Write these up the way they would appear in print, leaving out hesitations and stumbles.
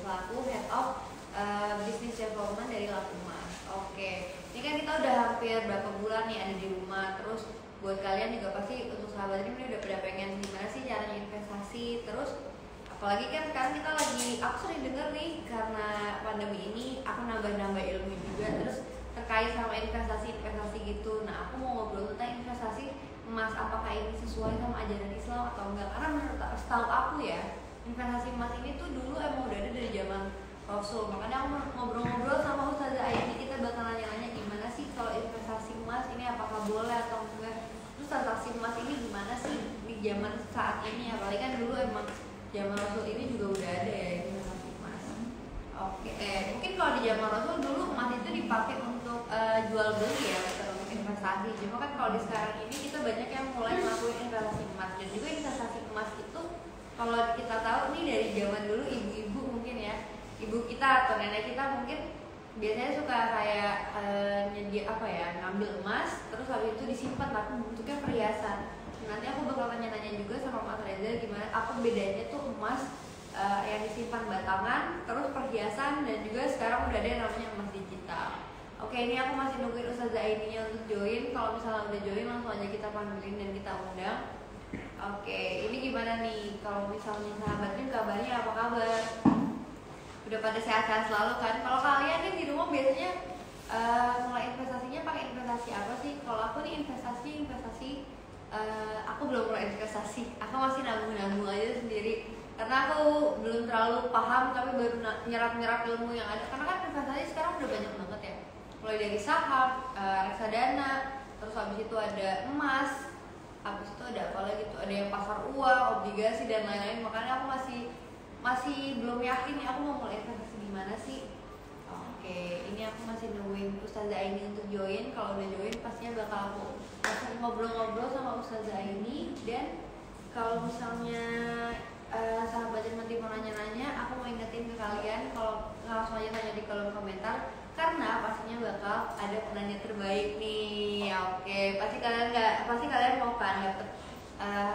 selaku Head of Business Development dari Laku Emas. Oke, ini kan kita udah hampir berapa bulan nih ada di rumah, terus buat kalian juga pasti untuk sahabat ini udah pada pengen gimana sih caranya investasi, terus apalagi kan sekarang kita lagi, aku sering denger nih karena pandemi ini aku nambah-nambah ilmu juga, terus terkait sama investasi gitu. Nah aku mau ngobrol tentang investasi emas, apakah ini sesuai sama ajaran Islam atau enggak, karena menurut setahu aku ya investasi emas ini tuh dulu emang udah ada dari zaman Rasul. Makanya aku mau ngobrol-ngobrol sama Ustazah Aini, kita bakal nanya-nanya gimana sih kalau investasi emas ini apakah boleh atau enggak, terus transaksi emas ini gimana sih di zaman saat ini, apalagi kan dulu emang zaman Rasul ini juga udah ada ya investasi emas. Oke, mungkin kalau di zaman Rasul dulu emas itu dipakai untuk jual beli ya, bukan untuk investasi. Cuma kan kalau di sekarang ini kita banyak yang mulai melakukan investasi emas, dan juga investasi emas itu kalau kita tahu nih dari zaman dulu ibu-ibu mungkin ya, ibu kita atau nenek kita mungkin biasanya suka kayak ngambil emas terus habis itu disimpan tapi bentuknya perhiasan. Nanti aku bakal tanya-tanya juga sama Mas Reza gimana apa bedanya tuh emas yang disimpan batangan, terus perhiasan, dan juga sekarang udah ada yang namanya emas digital. Oke, ini aku masih nungguin Ustazah Aininya untuk join. Kalau misalnya udah join langsung aja kita panggilin dan kita undang. Oke, ini gimana nih kalau misalnya sahabatnya kabarnya apa kabar? Udah pada sehat-sehat selalu kan? Kalau kalian nih di rumah biasanya mulai investasinya pakai investasi apa sih? Kalau aku nih investasi aku belum mulai investasi, aku masih nabung-nabung aja sendiri karena aku belum terlalu paham, tapi baru nyerap ilmu yang ada. Karena kan investasi sekarang udah banyak banget ya, mulai dari saham, reksadana, terus habis itu ada emas, habis itu ada apa lagi tuh, ada yang pasar uang, obligasi dan lain-lain. Makanya aku masih belum yakin nih aku mau mulai investasi gimana sih. Oke, ini aku masih nungguin Ustazah Aini untuk join. Kalau udah join pastinya bakal aku langsung ngobrol-ngobrol sama Ustazah Aini. Dan kalau misalnya sahabat nanti mau nanya-nanya, aku mau ingetin ke kalian kalau langsung aja tanya di kolom komentar, karena pastinya bakal ada penanya terbaik nih. Oke, pasti kalian mau kan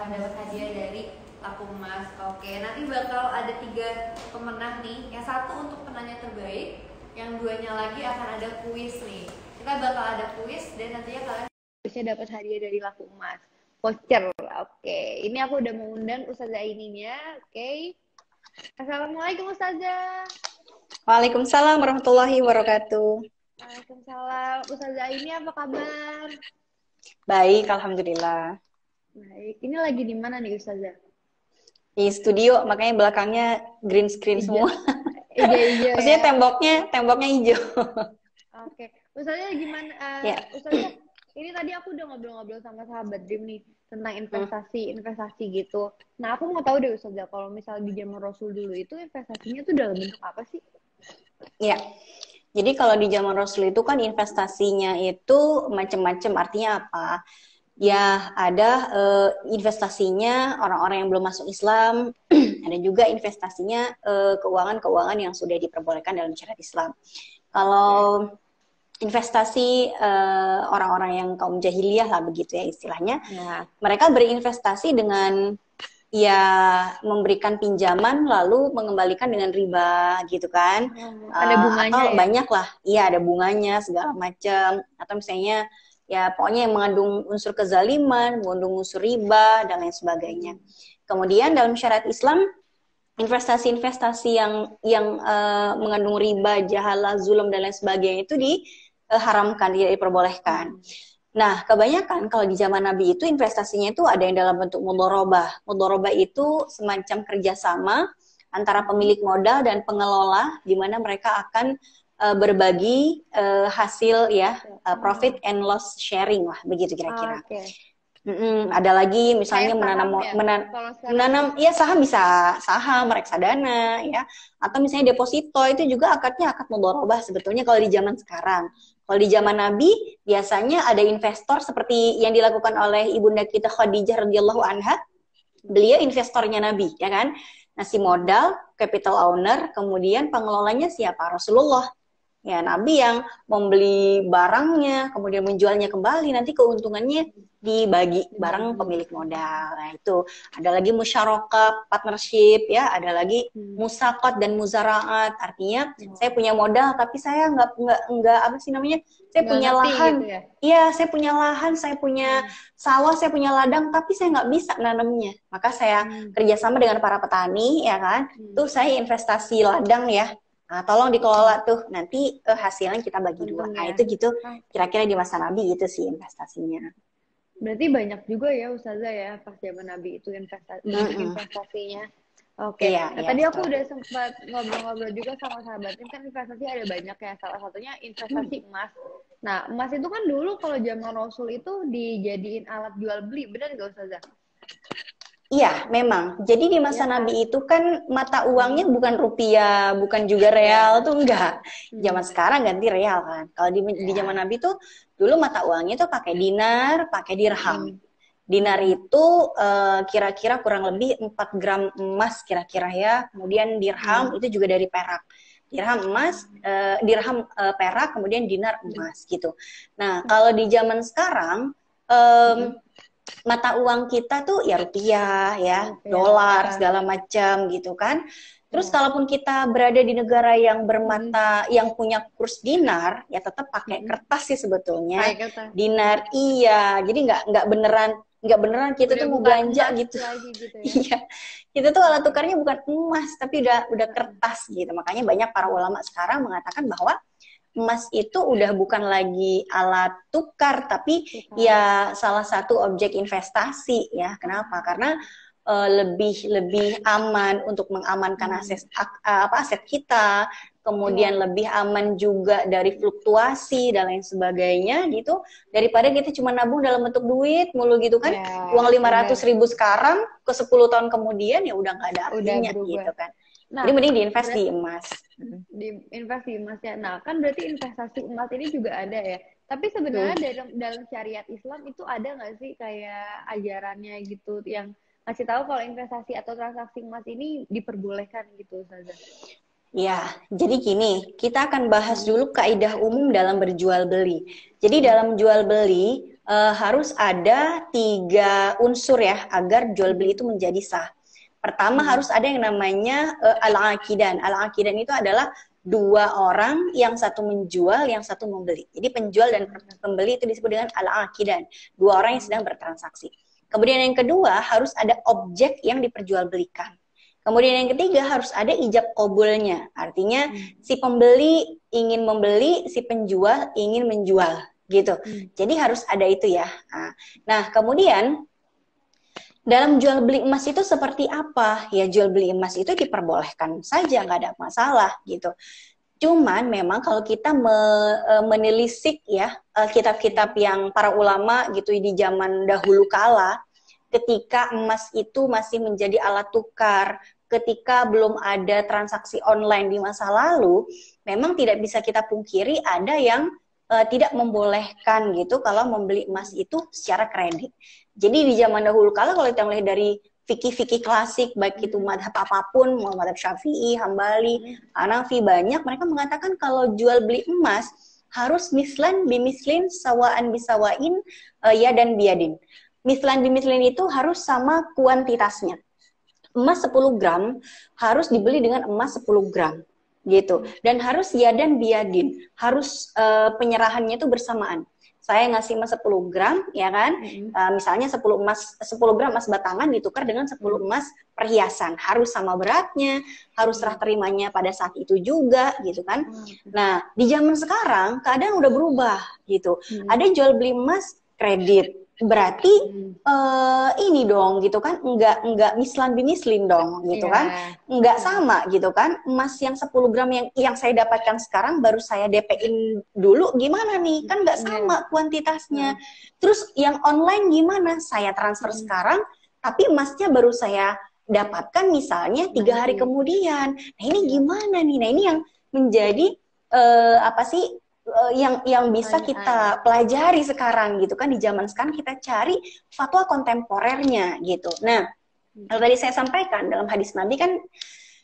dapat hadiah dari Laku Emas. Oke, nanti bakal ada 3 pemenang nih. Yang satu untuk penanya terbaik, yang 2-nya lagi akan ada kuis nih. Kita bakal ada kuis dan nantinya kalian bisa dapat hadiah dari Laku Emas. Voucher. Oke, ini aku udah mengundang Ustazah Aininya. Oke. Assalamualaikum Ustazah. Waalaikumsalam warahmatullahi wabarakatuh. Waalaikumsalam. Ustazah Aini apa kabar? Baik, alhamdulillah. Baik. Ini lagi di mana nih Ustazah? Di studio, makanya belakangnya green screen semua. Iya. Maksudnya temboknya hijau. Oke. Ustazah gimana? Ya. Ustazah, ini tadi aku udah ngobrol-ngobrol sama sahabat Dream nih tentang investasi gitu. Nah, aku mau tahu deh Ustazah, kalau misalnya di zaman Rasul dulu itu investasinya tuh dalam bentuk apa sih? Ya. Jadi kalau di zaman Rasul itu kan investasinya itu macam-macam. Artinya apa? Ya, ada investasinya orang-orang yang belum masuk Islam, ada juga investasinya keuangan-keuangan yang sudah diperbolehkan dalam syariat Islam. Kalau investasi orang-orang yang kaum jahiliyah lah begitu ya istilahnya, mereka berinvestasi dengan ya memberikan pinjaman lalu mengembalikan dengan riba gitu kan. Ada bunganya atau ya? banyak lah, iya ada bunganya segala macam, atau misalnya ya pokoknya yang mengandung unsur kezaliman, mengandung unsur riba dan lain sebagainya. Kemudian dalam syariat Islam investasi-investasi yang mengandung riba, jahalah, zulm dan lain sebagainya itu diharamkan, tidak diperbolehkan. Nah, kebanyakan kalau di zaman Nabi itu investasinya itu ada yang dalam bentuk mudharabah. Mudharabah itu semacam kerjasama antara pemilik modal dan pengelola, di mana mereka akan berbagi hasil ya, profit and loss sharing lah, begitu kira-kira. Ada lagi misalnya menanam ya saham, bisa saham, reksadana ya, atau misalnya deposito itu juga akadnya akad mudharabah sebetulnya kalau di zaman sekarang. Kalau di zaman Nabi biasanya ada investor seperti yang dilakukan oleh ibunda kita Khadijah radhiyallahu anha. Beliau investornya Nabi ya kan, ngasih modal, capital owner, kemudian pengelolanya siapa? Rasulullah. Ya, Nabi yang membeli barangnya, kemudian menjualnya kembali, nanti keuntungannya dibagi bareng pemilik modal. Nah, itu ada lagi musyarakah, partnership, ya, ada lagi musaqat dan muzaraat. Artinya saya punya modal, tapi saya nggak apa sih namanya? Saya Nggak punya ngerti lahan. gitu ya. Iya, saya punya lahan, saya punya sawah, saya punya ladang, tapi saya nggak bisa nanamnya. Maka saya kerjasama dengan para petani, ya kan? Tuh saya investasi ladang ya. Nah, tolong dikelola tuh, nanti hasilnya kita bagi dua. Nah, Untungnya. itu gitu, kira-kira di masa Nabi gitu sih investasinya. Berarti banyak juga ya Ustazah ya pas zaman Nabi itu bentuk investasinya. Oke. Iya, Nah iya, tadi aku betul. udah sempat ngobrol-ngobrol juga sama sahabatin, kan investasi ada banyak ya. Salah satunya investasi emas. Nah emas itu kan dulu kalau zaman Rasul itu dijadiin alat jual beli, benar nggak Ustazah? Iya, memang. Jadi di masa Iya kan? Nabi itu kan mata uangnya bukan rupiah, bukan juga real, Ya. tuh enggak. Zaman sekarang ganti real kan. Kalau di zaman Nabi tuh dulu mata uangnya tuh pakai dinar, pakai dirham. Dinar itu kira-kira kurang lebih 4 gram emas kira-kira ya. Kemudian dirham itu juga dari perak. Dirham emas, perak, kemudian dinar emas gitu. Nah, kalau di zaman sekarang mata uang kita tuh ya rupiah, ya, dolar, segala macam gitu kan. Terus kalaupun kita berada di negara yang bermata, yang punya kurs dinar, ya tetap pakai kertas sih sebetulnya. Pakai kertas. Dinar, iya. Jadi nggak beneran kita Udah tuh mau bukan belanja emas gitu. lagi gitu ya. Iya, kita tuh alat tukarnya bukan emas, tapi udah kertas gitu. Makanya banyak para ulama sekarang mengatakan bahwa emas itu udah bukan lagi alat tukar, tapi ya salah satu objek investasi ya. Kenapa? Karena lebih aman untuk mengamankan aset kita, kemudian lebih aman juga dari fluktuasi dan lain sebagainya gitu, daripada kita cuma nabung dalam bentuk duit mulu gitu kan. Uang 500.000 sekarang ke 10 tahun kemudian ya udah nggak ada artinya gitu kan. Nah, jadi mending diinvest di emas. Diinvest di emas ya. Nah, kan berarti investasi emas ini juga ada ya. Tapi sebenarnya dalam syariat Islam itu ada nggak sih kayak ajarannya gitu yang ngasih tahu kalau investasi atau transaksi emas ini diperbolehkan gitu, Ustazah? Ya, jadi gini, kita akan bahas dulu kaidah umum dalam berjual beli. Jadi dalam jual beli harus ada 3 unsur ya agar jual beli itu menjadi sah. Pertama harus ada yang namanya al-aqidan. Al-aqidan itu adalah 2 orang, yang satu menjual, yang satu membeli. Jadi penjual dan pembeli itu disebut dengan al-aqidan. 2 orang yang sedang bertransaksi. Kemudian yang kedua harus ada objek yang diperjualbelikan. Kemudian yang ketiga harus ada ijab qabulnya. Artinya si pembeli ingin membeli, si penjual ingin menjual gitu. Jadi harus ada itu ya. Nah, kemudian dalam jual beli emas itu seperti apa? Ya jual beli emas itu diperbolehkan saja, nggak ada masalah gitu. Cuman memang kalau kita menelisik ya kitab-kitab yang para ulama gitu di zaman dahulu kala, ketika emas itu masih menjadi alat tukar, ketika belum ada transaksi online di masa lalu, memang tidak bisa kita pungkiri ada yang tidak membolehkan gitu kalau membeli emas itu secara kredit. Jadi di zaman dahulu kala kalau kita melihat dari fikih-fikih klasik, baik itu madhab apapun, mau madhab Syafi'i, Hambali, Hanafi, banyak mereka mengatakan kalau jual beli emas harus mislan bimislin sawaan bisawain ya dan biadin. Mislan bimislin itu harus sama kuantitasnya. Emas 10 gram harus dibeli dengan emas 10 gram gitu. Dan harus ya dan biadin, harus penyerahannya itu bersamaan. Saya ngasih emas 10 gram, ya kan? Misalnya 10 gram emas batangan ditukar dengan 10 emas perhiasan. Harus sama beratnya, harus serah terimanya pada saat itu juga, gitu kan? Nah, di zaman sekarang keadaan udah berubah, gitu. Ada jual beli emas kredit. Berarti ini dong, gitu kan? Enggak mislan bimislin dong, gitu kan? Enggak sama, gitu kan? Emas yang 10 gram yang saya dapatkan sekarang baru saya DP-in dulu, gimana nih? Kan enggak sama kuantitasnya. Terus yang online gimana? Saya transfer sekarang, tapi emasnya baru saya dapatkan misalnya 3 hari kemudian. Nah ini gimana nih? Nah ini yang menjadi apa sih? Yang bisa kita pelajari sekarang gitu kan, di zaman sekarang kita cari fatwa kontemporernya gitu. Nah, kalau tadi saya sampaikan dalam hadis Nabi kan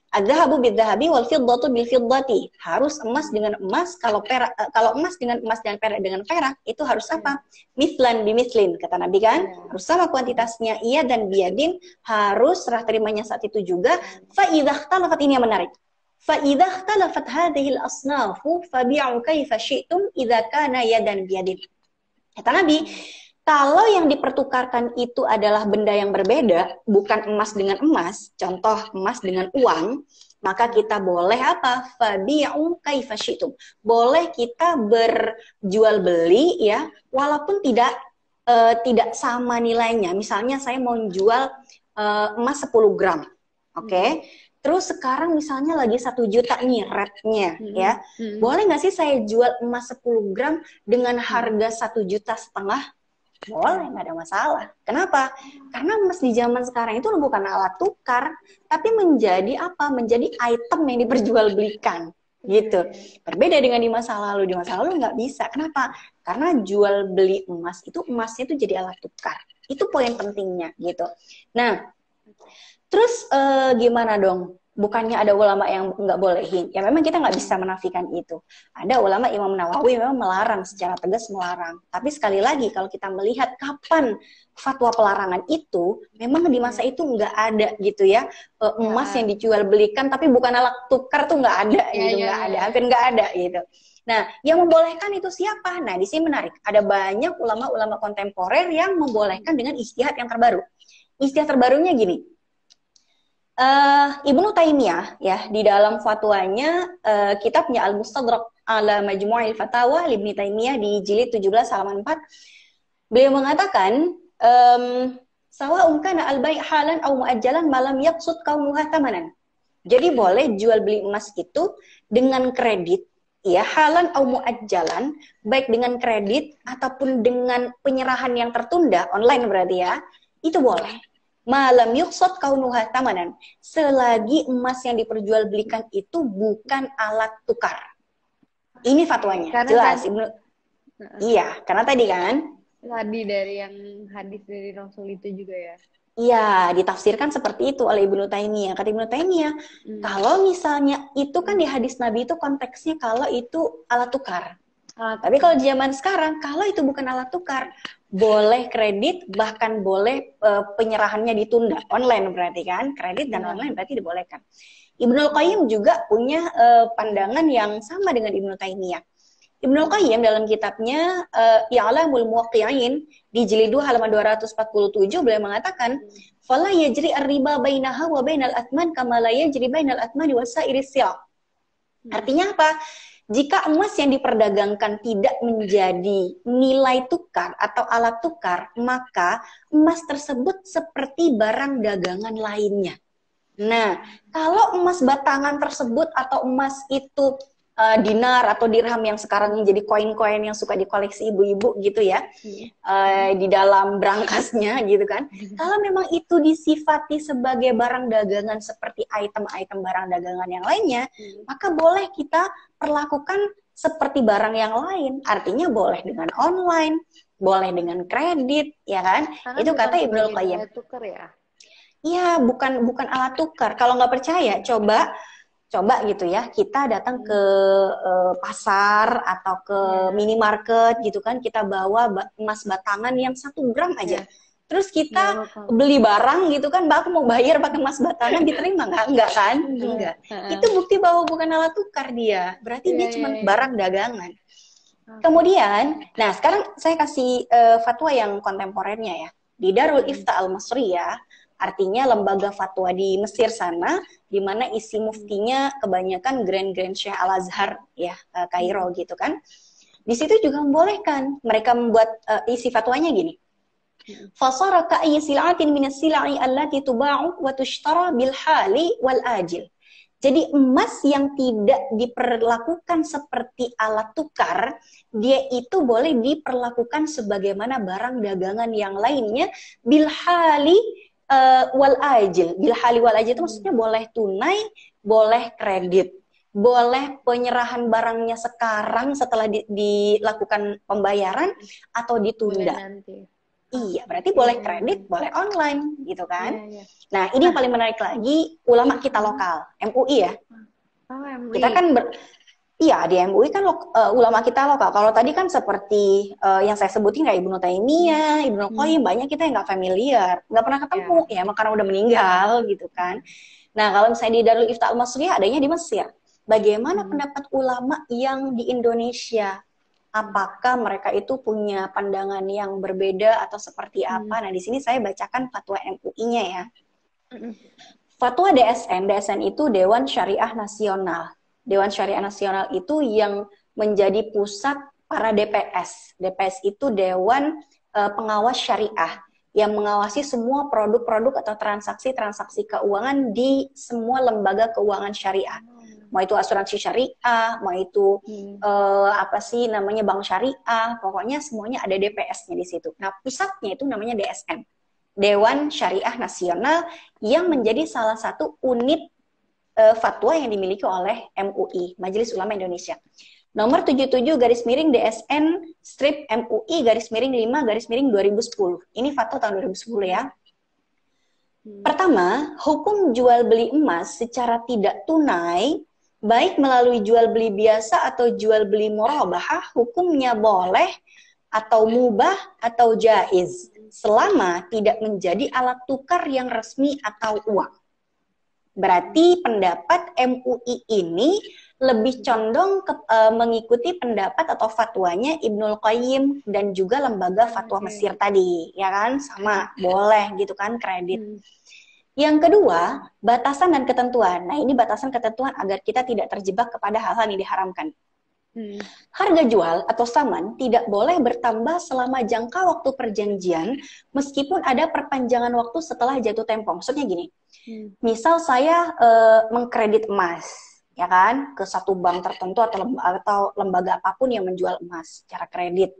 Adz-dzahabu bidz-dzahabi wal fiddatu bil fiddati. Harus emas dengan emas, kalau perak kalau emas dengan emas dan perak dengan perak itu harus apa? Mithlan bimislin, kata Nabi kan? Harus sama kuantitasnya, iya dan biadin, harus serah terimanya saat itu juga. Fa idza ikhtalafat, ini yang menarik. Fa idza ikhtalafat hadhihi al-asnafu fabi'u kaifa syi'tum idza kana yadan biadin. Kata Nabi, kalau yang dipertukarkan itu adalah benda yang berbeda, bukan emas dengan emas, contoh emas dengan uang, maka kita boleh apa? Fabi'u kaifa syi'tum. Boleh kita berjual beli ya, walaupun tidak sama nilainya. Misalnya saya mau jual emas 10 gram. Oke. Terus sekarang misalnya lagi 1 juta nih rate-nya ya. Boleh nggak sih saya jual emas 10 gram dengan harga 1,5 juta? Boleh, nggak ada masalah. Kenapa? Karena emas di zaman sekarang itu bukan alat tukar, tapi menjadi apa? Menjadi item yang diperjualbelikan, gitu. Berbeda dengan di masa lalu. Di masa lalu nggak bisa. Kenapa? Karena jual beli emas itu, emasnya itu jadi alat tukar. Itu poin pentingnya, gitu. Nah, terus gimana dong? Bukannya ada ulama yang nggak bolehin? Ya memang kita nggak bisa menafikan itu. Ada ulama, Imam Nawawi memang melarang, secara tegas melarang. Tapi sekali lagi kalau kita melihat kapan fatwa pelarangan itu, memang di masa itu nggak ada gitu ya, emas yang dijual belikan tapi bukan alat tukar tuh nggak ada gitu, nggak ada, hampir nggak ada gitu. Nah, yang membolehkan itu siapa? Nah, di sini menarik. Ada banyak ulama-ulama kontemporer yang membolehkan dengan ijtihad yang terbaru. Ijtihad terbarunya gini. Ibnu Taimiyah ya di dalam fatwanya, kitabnya Al-Mustadrak ala Majmu'il Fatawa Ibnu Taimiyah di jilid 17 halaman 4, beliau mengatakan sawa'un kana al-bai' halan aw muajjalan malam yaqsud kaunuha tamanan. Jadi boleh jual beli emas itu dengan kredit ya, halan aw muajjalan, baik dengan kredit ataupun dengan penyerahan yang tertunda online berarti ya, itu boleh. Malam yuksot kaunuha tamanan, selagi emas yang diperjualbelikan itu bukan alat tukar. Ini fatwanya, karena jelas Ibnu. Iya, karena tadi kan dari yang hadis dari Rasul itu juga ya. Iya, ditafsirkan seperti itu oleh Ibnu Taimiyah. Kata Ibnu Taimiyah, kalau misalnya itu kan di hadis Nabi itu konteksnya kalau itu alat tukar. Tapi kalau zaman sekarang, kalau itu bukan alat tukar, boleh kredit, bahkan boleh penyerahannya ditunda. Online berarti kan, kredit dan online berarti dibolehkan. Ibnul Qayyim juga punya pandangan yang sama dengan Ibnu Taimiyah. Ibnul Qayyim dalam kitabnya I'lamul Muwaqqi'in di jilid 2 halaman 247, beliau mengatakan, "Fala yajri ar-riba bainaha wa bainal athman kama la yajri bainal athmani wa sa'iris sil'." Artinya apa? Jika emas yang diperdagangkan tidak menjadi nilai tukar atau alat tukar, maka emas tersebut seperti barang dagangan lainnya. Nah, kalau emas batangan tersebut atau emas itu dinar atau dirham yang sekarang menjadi koin-koin yang suka dikoleksi ibu-ibu gitu ya, di dalam brangasnya gitu kan. Kalau memang itu disifati sebagai barang dagangan seperti item-item barang dagangan yang lainnya, maka boleh kita perlakukan seperti barang yang lain. Artinya boleh dengan online, boleh dengan kredit, ya kan? Karena itu kata Ibnul Qayyim. Iya, bukan alat tukar. Kalau nggak percaya, coba gitu ya, kita datang ke pasar atau ke minimarket gitu kan, kita bawa emas batangan yang 1 gram aja. Terus kita beli barang gitu kan, aku mau bayar pakai emas batangan, diterima nggak? Enggak kan? Enggak. Itu bukti bahwa bukan alat tukar dia. Berarti dia cuma barang dagangan. Kemudian, nah sekarang saya kasih fatwa yang kontemporernya ya. Di Darul Ifta Al-Masriyah, artinya lembaga fatwa di Mesir sana, di mana isi muftinya kebanyakan Grand Syekh Al-Azhar ya, Kairo gitu kan. Di situ juga membolehkan, mereka membuat isi fatwanya gini. Fasara ka'ayyi sil'atin minas sil'i allati tuba'u wa tushtara bil hali wal ajil. Jadi emas yang tidak diperlakukan seperti alat tukar, dia itu boleh diperlakukan sebagaimana barang dagangan yang lainnya, bil hali wal ajil. Bil hali wal ajil itu maksudnya boleh tunai, boleh kredit, boleh penyerahan barangnya sekarang setelah dilakukan pembayaran atau ditunda. Iya, berarti boleh kredit, boleh online, gitu kan? Iya, iya. Nah, ini yang paling menarik lagi, ulama kita lokal, MUI ya. Oh, Kita MUI. kan iya, di MUI kan ulama kita lokal. Kalau tadi kan seperti yang saya sebutin kayak Ibnu Taimiyah, Ibnu Qayyim, banyak kita yang nggak familiar, nggak pernah ketemu, ya karena udah meninggal gitu kan. Nah, kalau misalnya di Darul Ifta Al-Masriyah adanya di Mesir. Bagaimana pendapat ulama yang di Indonesia? Apakah mereka itu punya pandangan yang berbeda atau seperti apa? Nah, di sini saya bacakan fatwa MUI-nya ya. Fatwa DSN, DSN itu Dewan Syariah Nasional. Dewan Syariah Nasional itu yang menjadi pusat para DPS. DPS itu Dewan Pengawas Syariah yang mengawasi semua produk-produk atau transaksi-transaksi keuangan di semua lembaga keuangan syariah. Mau itu asuransi syariah, mau itu bank syariah, pokoknya semuanya ada DPS-nya di situ. Nah, pusatnya itu namanya DSN, Dewan Syariah Nasional, yang menjadi salah satu unit fatwa yang dimiliki oleh MUI, Majelis Ulama Indonesia. Nomor 77/MUI/MUI/5/2010. Ini fatwa tahun 2010 ya. Pertama, hukum jual beli emas secara tidak tunai, baik melalui jual beli biasa atau jual beli murabahah, hukumnya boleh atau mubah atau jaiz, selama tidak menjadi alat tukar yang resmi atau uang. Berarti pendapat MUI ini lebih condong mengikuti pendapat atau fatwanya Ibnul Qayyim dan juga lembaga fatwa Mesir tadi, ya kan? Sama, boleh gitu kan, kredit. Yang kedua, batasan dan ketentuan. Nah, ini batasan ketentuan agar kita tidak terjebak kepada hal-hal yang diharamkan. Harga jual atau saman tidak boleh bertambah selama jangka waktu perjanjian meskipun ada perpanjangan waktu setelah jatuh tempo. Maksudnya gini, misal saya mengkredit emas, ya kan, ke satu bank tertentu atau lembaga apapun yang menjual emas secara kredit.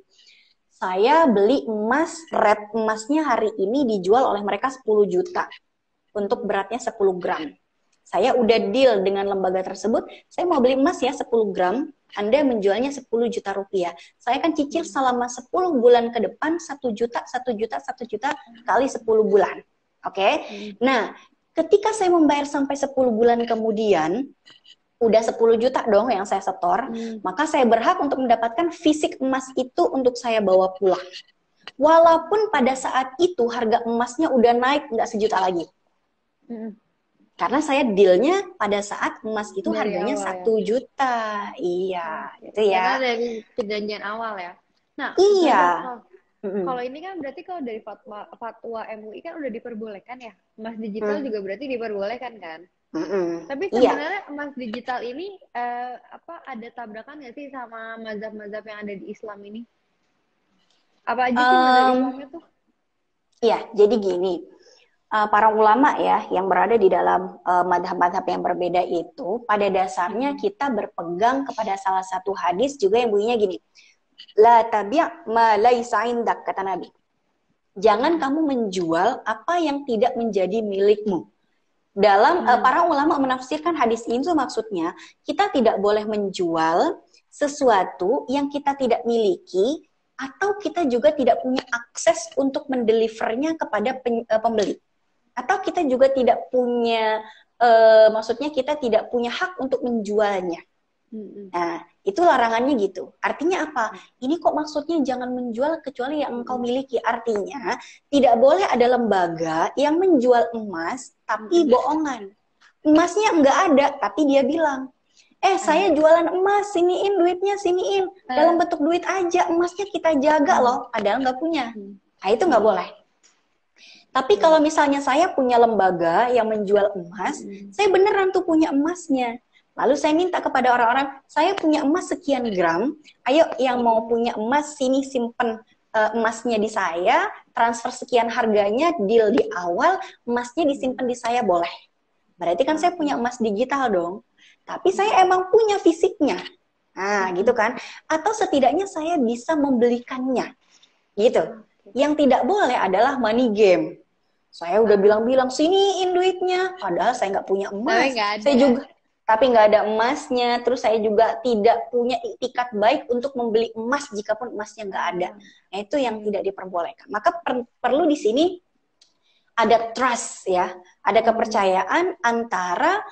Saya beli emas, rate emasnya hari ini dijual oleh mereka 10 juta untuk beratnya 10 gram. Saya udah deal dengan lembaga tersebut, saya mau beli emas ya 10 gram, Anda menjualnya 10 juta rupiah. Saya akan cicil selama 10 bulan ke depan 1 juta, 1 juta, 1 juta kali 10 bulan. Oke? Nah, ketika saya membayar sampai 10 bulan kemudian, udah 10 juta dong yang saya setor, maka saya berhak untuk mendapatkan fisik emas itu untuk saya bawa pulang. Walaupun pada saat itu harga emasnya udah naik nggak sejuta lagi. Karena saya dealnya pada saat emas itu dari harganya 1 juta. Iya, itu ya. Karena dari perjanjian awal ya. Nah, iya. Kalau ini kan berarti kalau dari fatwa MUI kan udah diperbolehkan ya. Emas digital juga berarti diperbolehkan kan? Tapi sebenarnya emas digital ini ada tabrakan nggak sih sama mazhab-mazhab yang ada di Islam ini? Apa aja sih mazhab Islamnya tuh? Iya, jadi gini. Para ulama ya yang berada di dalam madhab-madhab yang berbeda itu, pada dasarnya kita berpegang kepada salah satu hadis juga yang bunyinya gini, la tabi' ma laisa indak, kata Nabi. Jangan kamu menjual apa yang tidak menjadi milikmu. Dalam para ulama menafsirkan hadis ini tuh maksudnya kita tidak boleh menjual sesuatu yang kita tidak miliki atau kita juga tidak punya akses untuk mendelivernya kepada pembeli. Atau kita juga tidak punya, maksudnya kita tidak punya hak untuk menjualnya. Nah, itu larangannya gitu. Artinya apa? Ini kok maksudnya jangan menjual kecuali yang engkau miliki. Artinya, tidak boleh ada lembaga yang menjual emas, tapi bohongan. Emasnya enggak ada, tapi dia bilang, saya jualan emas, siniin duitnya, siniin. Dalam bentuk duit aja, emasnya kita jaga loh, padahal nggak punya. Nah, itu nggak boleh. Tapi kalau misalnya saya punya lembaga yang menjual emas, saya beneran tuh punya emasnya. Lalu saya minta kepada orang-orang, saya punya emas sekian gram, ayo yang mau punya emas, sini simpen emasnya di saya, transfer sekian harganya, deal di awal, emasnya disimpan di saya, boleh. Berarti kan saya punya emas digital dong. Tapi saya emang punya fisiknya. Nah, gitu kan. Atau setidaknya saya bisa membelikannya. Gitu. Yang tidak boleh adalah money game. Saya udah bilang-bilang, siniin duitnya. Padahal saya nggak punya emas. Saya juga tapi nggak ada emasnya, terus saya juga tidak punya itikat baik untuk membeli emas jikapun emasnya nggak ada. Nah, itu yang tidak diperbolehkan. Maka perlu di sini ada trust ya, ada kepercayaan antara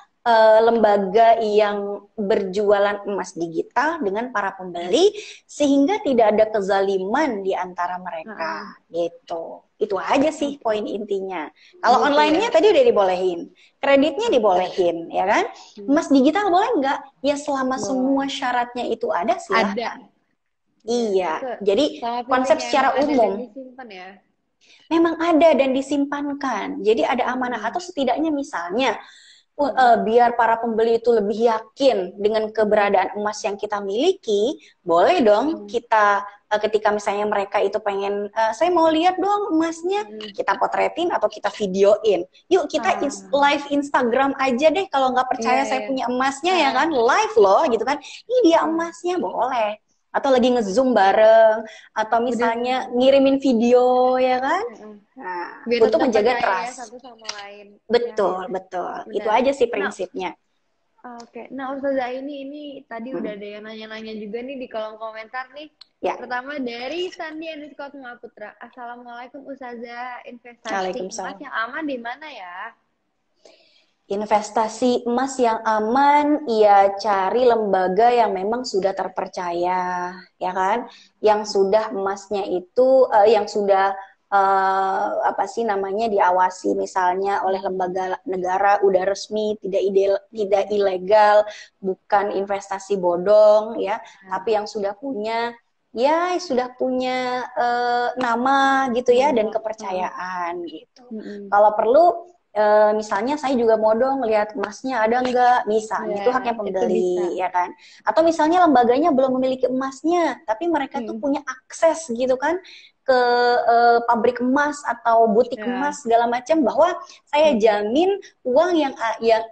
lembaga yang berjualan emas digital dengan para pembeli, sehingga tidak ada kezaliman di antara mereka, gitu. Itu aja sih poin intinya. Kalau Gitu online-nya ya. tadi udah dibolehin, kreditnya dibolehin, ya kan? Emas digital boleh nggak? Ya selama semua syaratnya itu ada, silahkan. Iya, jadi konsep secara umum. Memang ada dan disimpankan. Jadi ada amanah, atau setidaknya misalnya biar para pembeli itu lebih yakin dengan keberadaan emas yang kita miliki, boleh dong kita ketika misalnya mereka itu pengen, saya mau lihat dong emasnya, kita potretin atau kita videoin. Yuk kita live Instagram aja deh, kalau nggak percaya saya punya emasnya ya kan, live loh gitu kan, ini dia emasnya, boleh. Atau lagi nge-zoom bareng, atau misalnya ngirimin video ya kan. Nah, biar untuk menjaga trust trust. satu sama lain. Betul, betul. Itu aja sih prinsipnya. Oke. Nah, Ustazah ini tadi udah ada yang nanya-nanya juga nih di kolom komentar nih. Ya. Pertama dari Sandi_Putra. Assalamualaikum Ustazah, investasi emas yang aman di mana ya? Investasi emas yang aman, ya cari lembaga yang memang sudah terpercaya, ya kan? Yang sudah emasnya itu, yang sudah apa sih namanya, diawasi misalnya oleh lembaga negara, udah resmi, tidak ilegal, bukan investasi bodong, ya, tapi yang sudah punya, ya sudah punya nama gitu ya, dan kepercayaan gitu. Kalau perlu misalnya saya juga mau dong lihat emasnya ada nggak, misalnya itu haknya pembeli, ya kan? Atau misalnya lembaganya belum memiliki emasnya, tapi mereka tuh punya akses gitu kan ke pabrik emas atau butik emas segala macam, bahwa saya jamin uang yang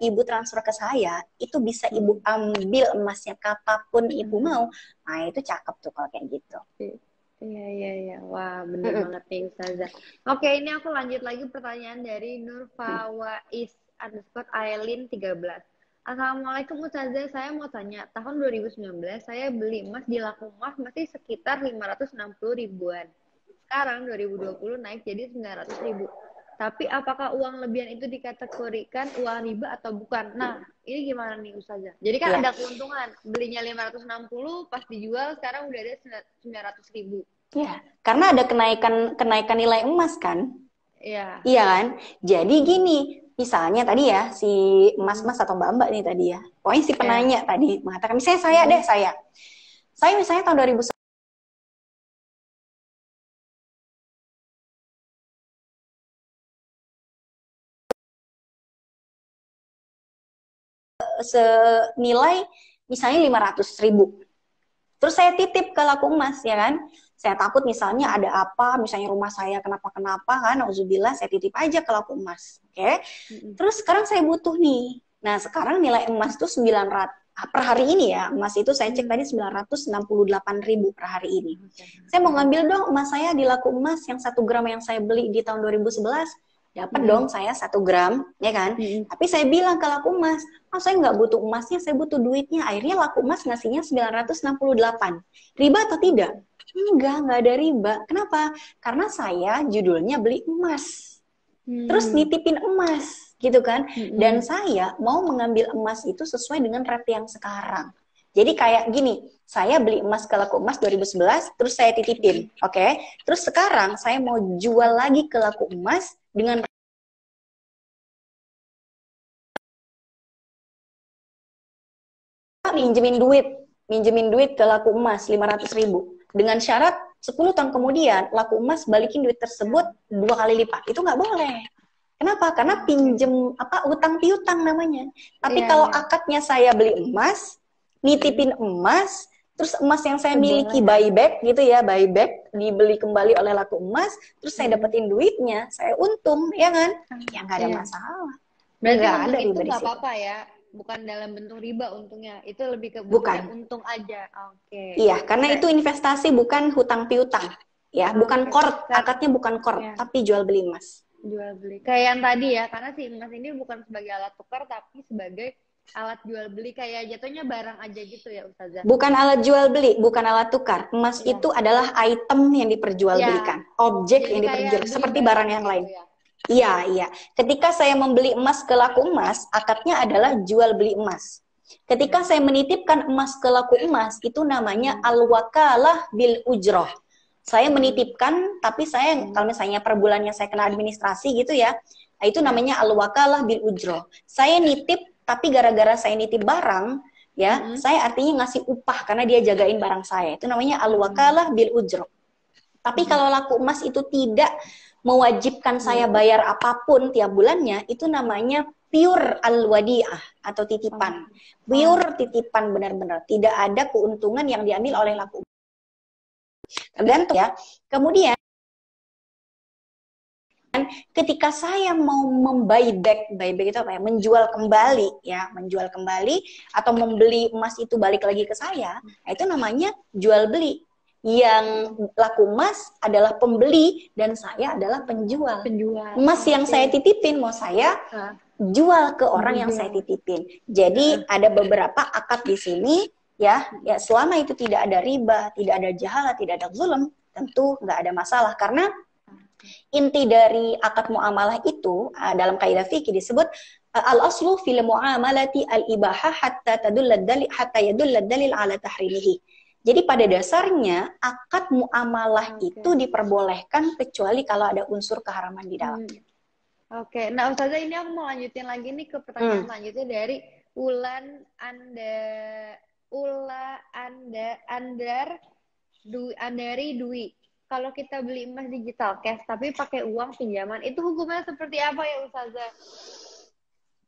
ibu transfer ke saya itu bisa ibu ambil emasnya kapanpun ibu mau. Nah itu cakep tuh kalau kayak gitu. Iya. Wah, bener banget nih Ustazah. Oke, ini aku lanjut lagi pertanyaan dari Nurfawais_Aileen13. Assalamualaikum Ustazah, saya mau tanya, tahun 2019 saya beli emas di laku emas masih sekitar 560 ribuan. Sekarang 2020 naik jadi 900 ribu. Tapi apakah uang lebihan itu dikategorikan uang riba atau bukan? Nah, ini gimana nih Ustazah? Jadi kan ada keuntungan, belinya 560, pas dijual sekarang udah ada 900 ribu. Ya, karena ada kenaikan nilai emas kan? Iya. Iya kan? Jadi gini, misalnya tadi ya, si mas-mas atau mbak-mbak nih tadi ya, pokoknya si penanya tadi mengatakan, misalnya saya misalnya tahun 2011 senilai misalnya 500 ribu. Terus saya titip ke laku emas, ya kan? Saya takut misalnya ada apa, misalnya rumah saya kenapa-kenapa kan, auzubillah, saya titip aja ke laku emas. Oke? Terus sekarang saya butuh nih. Nah, sekarang nilai emas tuh 900 per hari ini ya. Emas itu saya cek tadi 968 ribu per hari ini. Saya mau ngambil dong emas saya di laku emas yang 1 gram yang saya beli di tahun 2011. Dapat dong saya 1 gram, ya kan? Tapi saya bilang ke laku emas, saya nggak butuh emasnya, saya butuh duitnya. Akhirnya laku emas ngasihnya 968. Riba atau tidak? Nggak ada riba. Kenapa? Karena saya judulnya beli emas. Terus nitipin emas, gitu kan? Dan saya mau mengambil emas itu sesuai dengan rate yang sekarang. Jadi kayak gini, saya beli emas ke laku emas 2011, terus saya titipin, oke? Terus sekarang saya mau jual lagi ke laku emas dengan minjemin duit ke laku emas 500 ribu. Dengan syarat 10 tahun kemudian laku emas balikin duit tersebut 2 kali lipat. Itu nggak boleh. Kenapa? Karena pinjem utang piutang namanya. Tapi kalau akadnya saya beli emas, nitipin emas, terus emas yang saya miliki buyback gitu ya, buyback, dibeli kembali oleh laku emas, terus saya dapetin duitnya, saya untung, ya kan? Ya nggak ada masalah. Berarti nggak ada riba itu nggak apa-apa ya? Bukan dalam bentuk riba untungnya, itu lebih ke untung aja. Oke. Iya, karena itu investasi bukan hutang piutang, ya, bukan kort, akadnya bukan kort, tapi jual beli emas. Jual beli. Kayak yang tadi ya, karena si emas ini bukan sebagai alat tukar, tapi sebagai alat jual beli kayak jatuhnya barang aja gitu ya Ustazah? Bukan alat jual beli, bukan alat tukar. Emas Iya. itu adalah item yang diperjualbelikan, objek Jadi yang kayak diperjualbelikan, beli seperti barang barang yang gitu lain. ya. Iya, iya. Ketika saya membeli emas ke laku emas, akadnya adalah jual beli emas. Ketika saya menitipkan emas ke laku emas, itu namanya al-wakalah bil ujroh. Saya menitipkan, tapi saya kalau misalnya per bulannya saya kena administrasi gitu ya, itu namanya al-wakalah bil ujroh. Saya nitip, tapi gara-gara saya nitip barang, ya, saya artinya ngasih upah karena dia jagain barang saya. Itu namanya al-wakalah bil ujroh. Tapi kalau laku emas itu tidak mewajibkan saya bayar apapun tiap bulannya, itu namanya pure al-wadi'ah atau titipan. Pure titipan benar-benar. Tidak ada keuntungan yang diambil oleh laku. Tergantung ya. Kemudian ketika saya mau buyback itu apa ya? Menjual kembali atau membeli emas itu balik lagi ke saya, itu namanya jual beli. Yang laku emas adalah pembeli dan saya adalah penjual. Emas yang saya titipin mau saya jual ke orang yang saya titipin. Jadi ada beberapa akad di sini ya selama itu tidak ada riba, tidak ada jahalah, tidak ada zulm, tentu nggak ada masalah karena inti dari akad muamalah itu dalam kaidah fikih disebut al-aslu fil muamalati al-ibahah hatta yadulla dalil ala tahrimihi. Jadi pada dasarnya akad muamalah itu diperbolehkan kecuali kalau ada unsur keharaman di dalamnya. Oke, nah Ustazah ini aku mau lanjutin lagi nih ke pertanyaan selanjutnya dari Andari Dwi. Kalau kita beli emas digital cash tapi pakai uang pinjaman, itu hukumnya seperti apa ya Ustazah?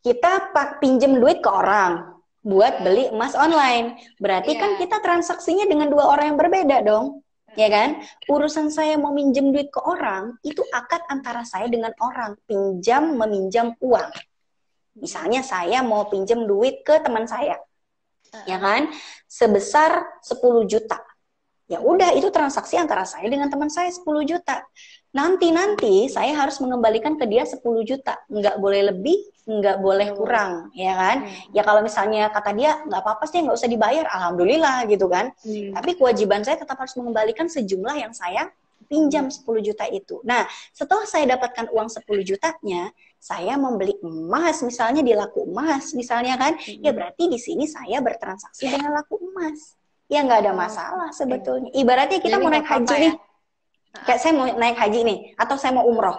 Kita pinjem duit ke orang buat beli emas online. Berarti kan kita transaksinya dengan dua orang yang berbeda dong. Ya kan? Urusan saya mau minjem duit ke orang, itu akad antara saya dengan orang. Pinjam, meminjam uang. Misalnya saya mau pinjem duit ke teman saya. Ya kan? Sebesar 10 juta. Ya udah, itu transaksi antara saya dengan teman saya 10 juta. Nanti saya harus mengembalikan ke dia 10 juta. Nggak boleh lebih, nggak boleh kurang, ya kan? Ya kalau misalnya kata dia, nggak apa-apa sih, nggak usah dibayar, alhamdulillah gitu kan. Tapi kewajiban saya tetap harus mengembalikan sejumlah yang saya pinjam 10 juta itu. Nah, setelah saya dapatkan uang 10 jutanya, saya membeli emas, misalnya di laku emas, misalnya kan, ya berarti di sini saya bertransaksi dengan laku emas. Ya nggak ada masalah sebetulnya. Ibaratnya kita mau naik haji nih. Kayak saya mau naik haji nih, atau saya mau umroh.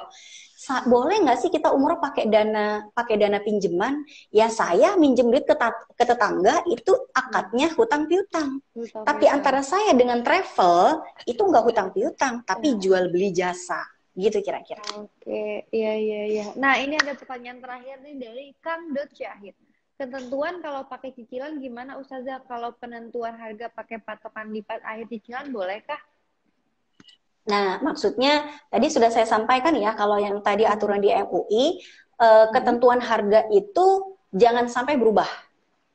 Boleh nggak sih kita umroh pakai dana pinjaman? Ya saya minjem duit ke tetangga itu akadnya hutang piutang. Tapi antara saya dengan travel itu nggak hutang piutang, tapi jual beli jasa. Gitu kira-kira. Oke, iya. Nah ini ada pertanyaan terakhir nih dari Kang Dot Syahid. Ketentuan kalau pakai cicilan gimana Ustazah? Kalau penentuan harga pakai patokan lipat akhir cicilan bolehkah? Nah, maksudnya tadi sudah saya sampaikan ya, kalau yang tadi aturan di MUI, ketentuan harga itu jangan sampai berubah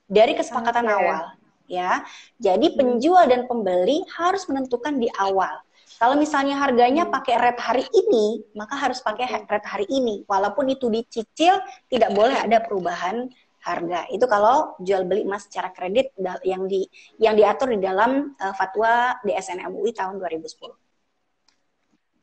dari kesepakatan awal, ya. Jadi penjual dan pembeli harus menentukan di awal. Kalau misalnya harganya pakai rate hari ini, maka harus pakai rate hari ini. Walaupun itu dicicil, tidak boleh ada perubahan harga. Itu kalau jual beli emas secara kredit yang diatur di dalam fatwa DSN MUI tahun 2010.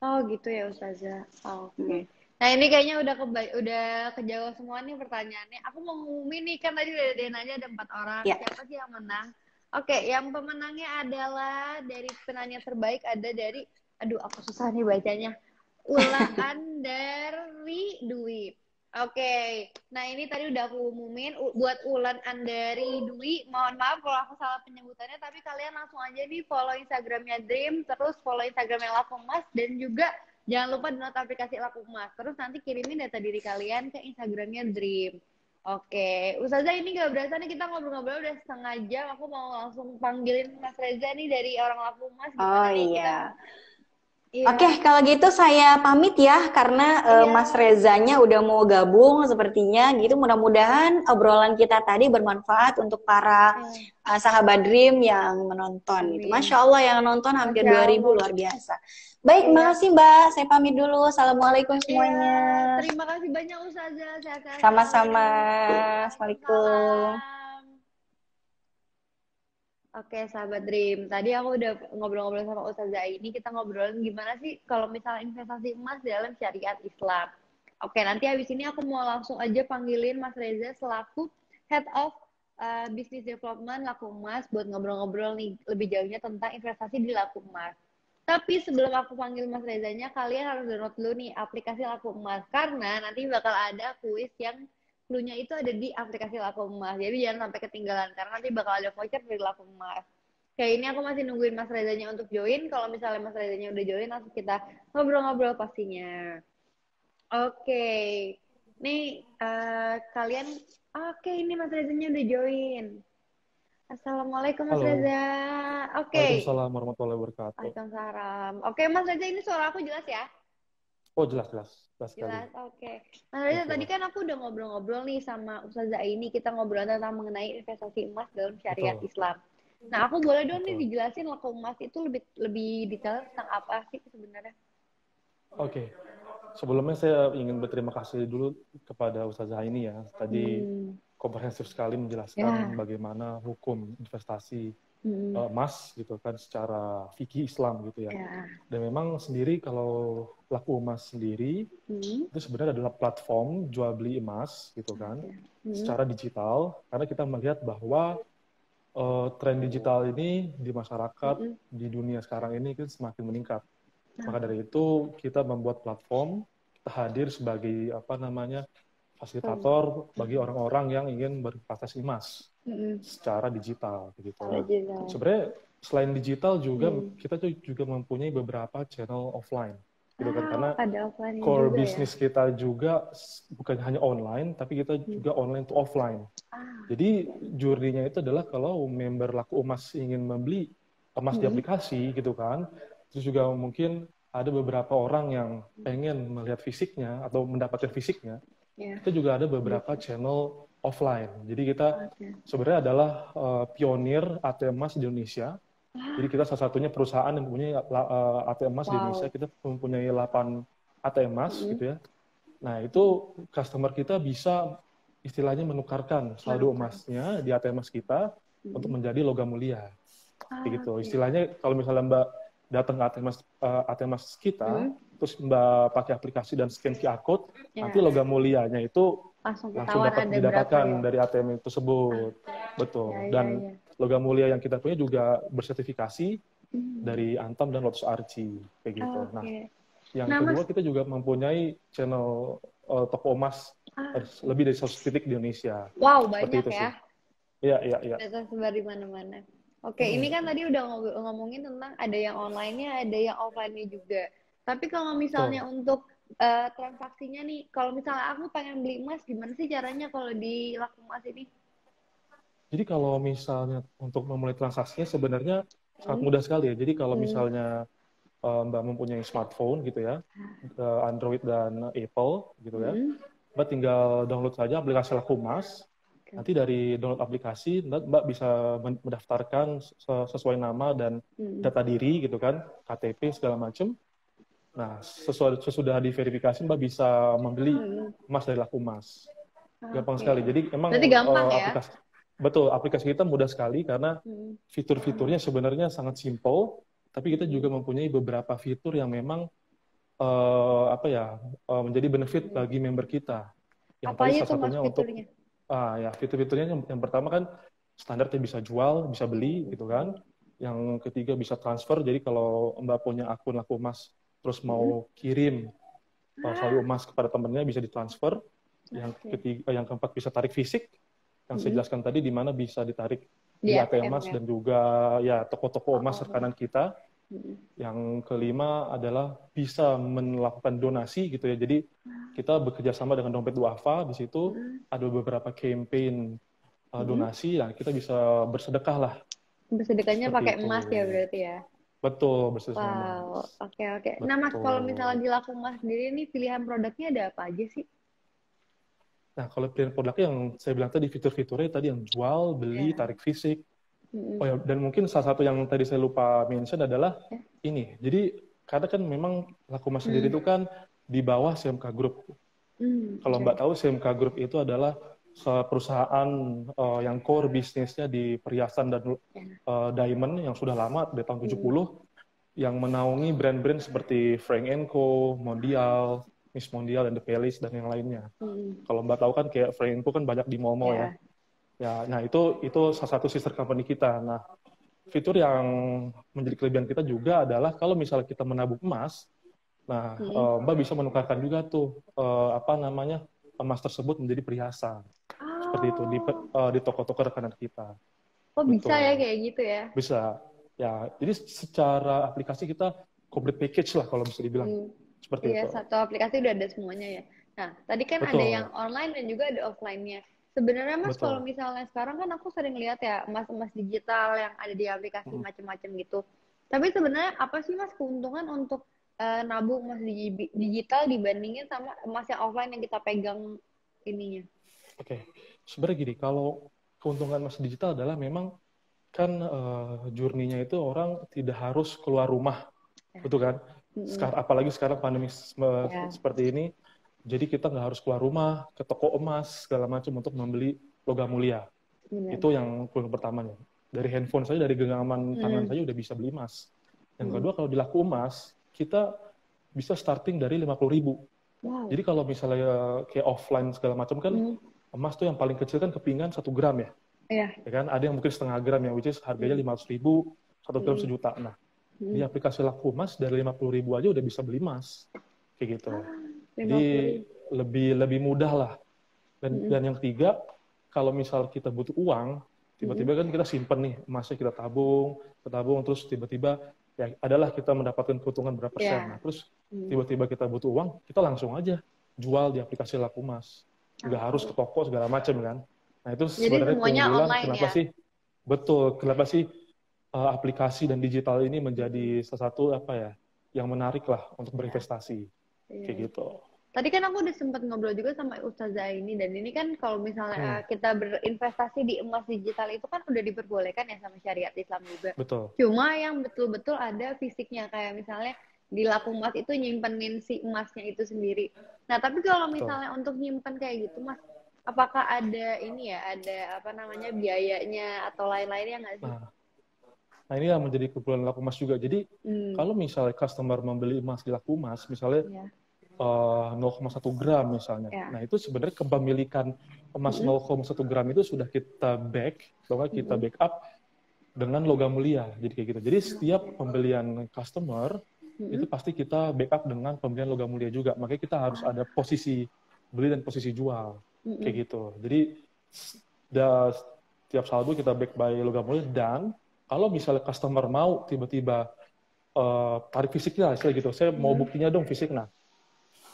Oh gitu ya Ustazah. Oke. Nah ini kayaknya udah kejawab semua nih pertanyaannya. Aku mau ngumumin nih, kan tadi udah ada yang nanya ada 4 orang. Siapa sih yang menang? Oke, yang pemenangnya adalah dari penanya terbaik ada dari, aku susah nih bacanya, Ula Andari Dwi. Oke, nah ini tadi udah aku umumin buat Ulan Andari Dwi. Mohon maaf kalau aku salah penyebutannya, tapi kalian langsung aja nih follow Instagramnya Dream, terus follow Instagramnya Laku Emas, dan juga jangan lupa download aplikasi Laku Emas. Terus nanti kirimin data diri kalian ke Instagramnya Dream. Oke, Ustazah ini gak berasa nih kita ngobrol-ngobrol udah setengah jam. Aku mau langsung panggilin Mas Reza nih dari orang Laku Emas. Oh iya. Oke, Iya. kalau gitu saya pamit ya karena Iya. Mas Rezanya udah mau gabung sepertinya gitu. Mudah-mudahan obrolan kita tadi bermanfaat untuk para Iya. sahabat Dream yang menonton gitu. Masya Amin. Allah yang nonton hampir Masya 2.000 Allah. luar biasa. Baik, Iya. makasih Mbak. Saya pamit dulu. Assalamualaikum Iya. semuanya. Terima kasih banyak Ustazah. Sehat-sehat selalu. Sama-sama. Assalamualaikum. Waalaikumsalam. Oke, sahabat Dream. Tadi aku udah ngobrol-ngobrol sama Ustazah ini. Kita ngobrolin gimana sih kalau misalnya investasi emas dalam syariat Islam. Oke, nanti habis ini aku mau langsung aja panggilin Mas Reza selaku Head of Business Development Laku Emas buat ngobrol-ngobrol nih lebih jauhnya tentang investasi di Laku Emas. Tapi sebelum aku panggil Mas Rezanya, kalian harus download dulu nih aplikasi Laku Emas. Karena nanti bakal ada kuis yang clue-nya itu ada di aplikasi Laku Emas. Jadi jangan sampai ketinggalan, karena nanti bakal ada voucher dari Laku Emas. Kayak ini aku masih nungguin Mas Rezanya untuk join. Kalau misalnya Mas Rezanya udah join, langsung kita ngobrol-ngobrol pastinya. Oke. Nih, kalian... Oke, ini Mas Rezanya udah join. Assalamualaikum Mas Halo, Reza. Oke. Waalaikumsalam warahmatullahi wabarakatuh. Waalaikumsalam. Oke, Mas Reza, ini suara aku jelas ya? Oh, jelas, jelas, jelas sekali. Jelas, oke. Mas Reza, Insya tadi Allah. kan aku udah ngobrol-ngobrol nih sama Ustazah ini. Kita ngobrol tentang mengenai investasi emas dalam syariat Betul, Islam. Nah, aku boleh dong nih betul. dijelasin laku emas itu lebih lebih detail tentang apa sih sebenarnya? Oke, sebelumnya saya ingin berterima kasih dulu kepada Ustazah ini ya. Tadi Hmm, komprehensif sekali menjelaskan ya. bagaimana hukum investasi Hmm, emas gitu kan secara fikih Islam gitu ya. ya. Dan memang sendiri kalau laku emas sendiri Hmm, itu sebenarnya adalah platform jual beli emas gitu kan oke. Hmm, secara digital karena kita melihat bahwa tren digital ini di masyarakat hmm, di dunia sekarang ini kan semakin meningkat. nah, Maka dari itu kita membuat platform, kita hadir sebagai apa namanya fasilitator bagi orang-orang yang ingin berinvestasi emas hmm, secara digital begitu. salah Nah, juga. sebenarnya selain digital juga Hmm. kita tuh juga mempunyai beberapa channel offline gitu kan karena Ada offline-nya core juga ya. bisnis kita juga bukan hanya online tapi kita Hmm. juga online to offline. Jadi journey-nya itu adalah kalau member Laku Emas ingin membeli emas di Hmm. aplikasi gitu kan, terus juga mungkin ada beberapa orang yang pengen melihat fisiknya atau mendapatkan fisiknya, Ya. kita juga ada beberapa channel offline. Jadi kita Oke. sebenarnya adalah pionir ATM emas di Indonesia. Jadi kita salah satunya perusahaan yang mempunyai ATM emas di Indonesia. Wow. Kita mempunyai 8 ATM emas Hmm. gitu ya. Nah, itu customer kita bisa istilahnya menukarkan saldo emasnya di ATM emas kita untuk menjadi logam mulia. Kayak gitu. Oke. Istilahnya kalau misalnya Mbak datang ke ATM emas kita, terus Mbak pakai aplikasi dan scan QR code, Ya. nanti logam mulianya itu Langsung langsung ketahuan ada berapa didapatkan ya. dari ATM tersebut. Betul. Ya, Dan ya. logam mulia yang kita punya juga bersertifikasi Hmm. dari Antam dan Lotus Archie kayak gitu. Oke. Nah, yang Nah, kedua Mas, kita juga mempunyai channel toko emas lebih dari 100 titik di Indonesia. wow, Seperti banyak itu ya. sih. Iya, iya, iya. Data sebar di mana-mana. Oke, ini kan tadi udah ngomongin tentang ada yang online-nya, ada yang offline-nya juga. Tapi kalau misalnya Betul. untuk transaksinya nih, kalau misalnya aku pengen beli emas, gimana sih caranya kalau di Laku Emas ini? Jadi kalau misalnya untuk memulai transaksinya sebenarnya sangat mudah sekali ya. Jadi kalau misalnya Mbak mempunyai smartphone gitu ya, Android dan Apple gitu ya, Mbak tinggal download saja aplikasi Laku Emas. Nanti dari download aplikasi, Mbak bisa mendaftarkan sesuai nama dan data diri gitu kan, KTP segala macam. Nah, sesudah diverifikasi Mbak bisa membeli emas dari Laku Emas. Gampang sekali. Jadi emang Berarti gampang ya? aplikasi kita mudah sekali karena fitur-fiturnya sebenarnya sangat simple, tapi kita juga mempunyai beberapa fitur yang memang menjadi benefit bagi member kita. Yang Apa tadi aja salah tuh Mas satunya untuk fiturnya? fitur-fiturnya yang pertama kan standarnya bisa jual, bisa beli gitu kan. Yang ketiga bisa transfer. Jadi kalau Mbak punya akun Laku Emas terus mau kirim saldo emas kepada temennya bisa ditransfer. Yang ketiga, yang keempat bisa tarik fisik. Yang saya jelaskan tadi di mana bisa ditarik di ATM emas ya? dan juga ya toko-toko emas rekanan kita. Yang kelima adalah bisa melakukan donasi gitu ya. Jadi kita bekerja sama dengan Dompet Duafa. Di situ ada beberapa campaign donasi. Nah, kita bisa bersedekah lah. Bersedekahnya Seperti pakai itu. emas ya berarti ya? Betul, bersih Wow, emas. oke oke. Nah Mas, kalau misalnya Betul. di Laku Mas sendiri nih pilihan produknya ada apa aja sih? Nah, kalau pilihan produknya yang saya bilang tadi, fitur-fiturnya tadi yang jual, beli, Ya. tarik fisik. Oh Mm-mm. ya, dan mungkin salah satu yang tadi saya lupa mention adalah Ya. ini. Jadi, karena kan memang Lakumas sendiri Mm. itu kan di bawah CMK Group. Kalau Oke. Mbak tahu, CMK Group itu adalah perusahaan yang core bisnisnya di perhiasan dan Ya. diamond yang sudah lama, dari tahun Mm. 70, yang menaungi brand-brand seperti Frank Co, Mondial, Miss Mondial, dan The Palace, dan yang lainnya. Mm. Kalau Mbak tahu kan kayak Frank Co kan banyak di mall-mall ya. Ya. Ya, nah itu salah satu sister company kita. Nah, fitur yang menjadi kelebihan kita juga adalah kalau misalnya kita menabung emas, nah Mm. Mbak bisa menukarkan juga tuh apa namanya emas tersebut menjadi perhiasan. Seperti itu Oh, di toko-toko rekanan kita. kok bisa ya Betul. kayak gitu ya? Bisa. Ya, jadi secara aplikasi kita complete package lah kalau bisa dibilang. Hmm. Seperti Iya, itu. satu aplikasi udah ada semuanya ya. Nah, tadi kan ada yang Betul. online dan juga ada offline-nya. Sebenarnya Mas, kalau Betul. misalnya sekarang kan aku sering lihat ya emas-emas digital yang ada di aplikasi Mm. macam-macam gitu. Tapi sebenarnya apa sih Mas keuntungan untuk nabung emas digital dibandingin sama emas yang offline yang kita pegang ininya? Oke. Sebenarnya gini, kalau keuntungan emas digital adalah memang kan journey-nya itu orang tidak harus keluar rumah, Ya. betul kan? Mm-mm. Apalagi sekarang pandemi Ya. seperti ini, jadi kita nggak harus keluar rumah ke toko emas segala macam untuk membeli logam mulia. Benar. Itu yang keuntungan pertamanya. Dari handphone saja, dari genggaman tangan saja udah bisa beli emas. Yang kedua, kalau di Laku Emas, kita bisa starting dari 50.000. Wow. Jadi kalau misalnya kayak offline segala macam kan, emas tuh yang paling kecil kan kepingan 1 gram ya. Iya. Ya kan, ada yang mungkin setengah gram ya, which is harganya 500.000, 1 gram sejuta. Nah, di aplikasi Laku Emas dari 50.000 aja udah bisa beli emas, kayak gitu. Jadi 50.000. lebih mudah lah. Dan yang ketiga, kalau misal kita butuh uang, tiba-tiba kan kita simpen nih emasnya, kita tabung, terus tiba-tiba ya adalah kita mendapatkan keuntungan berapa persen. Nah, terus tiba-tiba kita butuh uang, kita langsung aja jual di aplikasi Laku Emas. Nggak harus ke toko segala macam kan. Nah, itu Jadi sebenarnya semuanya keunggulan online kenapa ya? sih? Betul, kenapa sih aplikasi dan digital ini menjadi salah satu apa ya, yang menarik lah untuk berinvestasi. Kayak gitu. Tadi kan aku udah sempat ngobrol juga sama Ustazah ini, dan ini kan kalau misalnya kita berinvestasi di emas digital itu kan udah diperbolehkan ya sama syariat Islam juga. Betul. Cuma yang betul-betul ada fisiknya, kayak misalnya di Laku Emas itu nyimpenin si emasnya itu sendiri. Nah, tapi kalau misalnya untuk nyimpen kayak gitu, Mas, apakah ada ini ya, ada apa namanya biayanya atau lain-lainnya nggak sih? Nah, ini yang menjadi keunggulan Laku Emas juga. Jadi, kalau misalnya customer membeli emas di Laku Emas, misalnya 0,1 gram misalnya. Nah, itu sebenarnya kepemilikan emas 0,1 gram itu sudah kita bahwa kita backup dengan logam mulia. Jadi kayak gitu. Jadi setiap pembelian customer itu pasti kita backup dengan pembelian logam mulia juga. Makanya kita harus ada posisi beli dan posisi jual. Kayak gitu. Jadi setiap saldo kita back by logam mulia, dan kalau misalnya customer mau tiba-tiba tarik fisiknya, istilah gitu, saya mau buktinya dong fisik. Nah,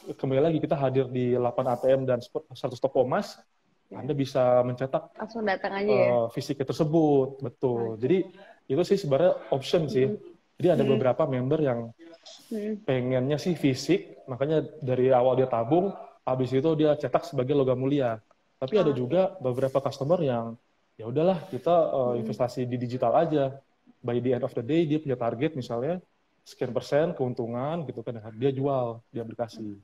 kembali lagi kita hadir di 8 ATM dan 100 toko emas, Anda bisa mencetak langsung datang aja ya? Fisiknya tersebut, betul. Jadi itu sih sebenarnya option sih. Jadi ada beberapa member yang pengennya sih fisik, makanya dari awal dia tabung, habis itu dia cetak sebagai logam mulia. Tapi ada juga beberapa customer yang ya udahlah kita investasi di digital aja. By the end of the day dia punya target misalnya sekian persen keuntungan gitu kan, dia jual di aplikasi.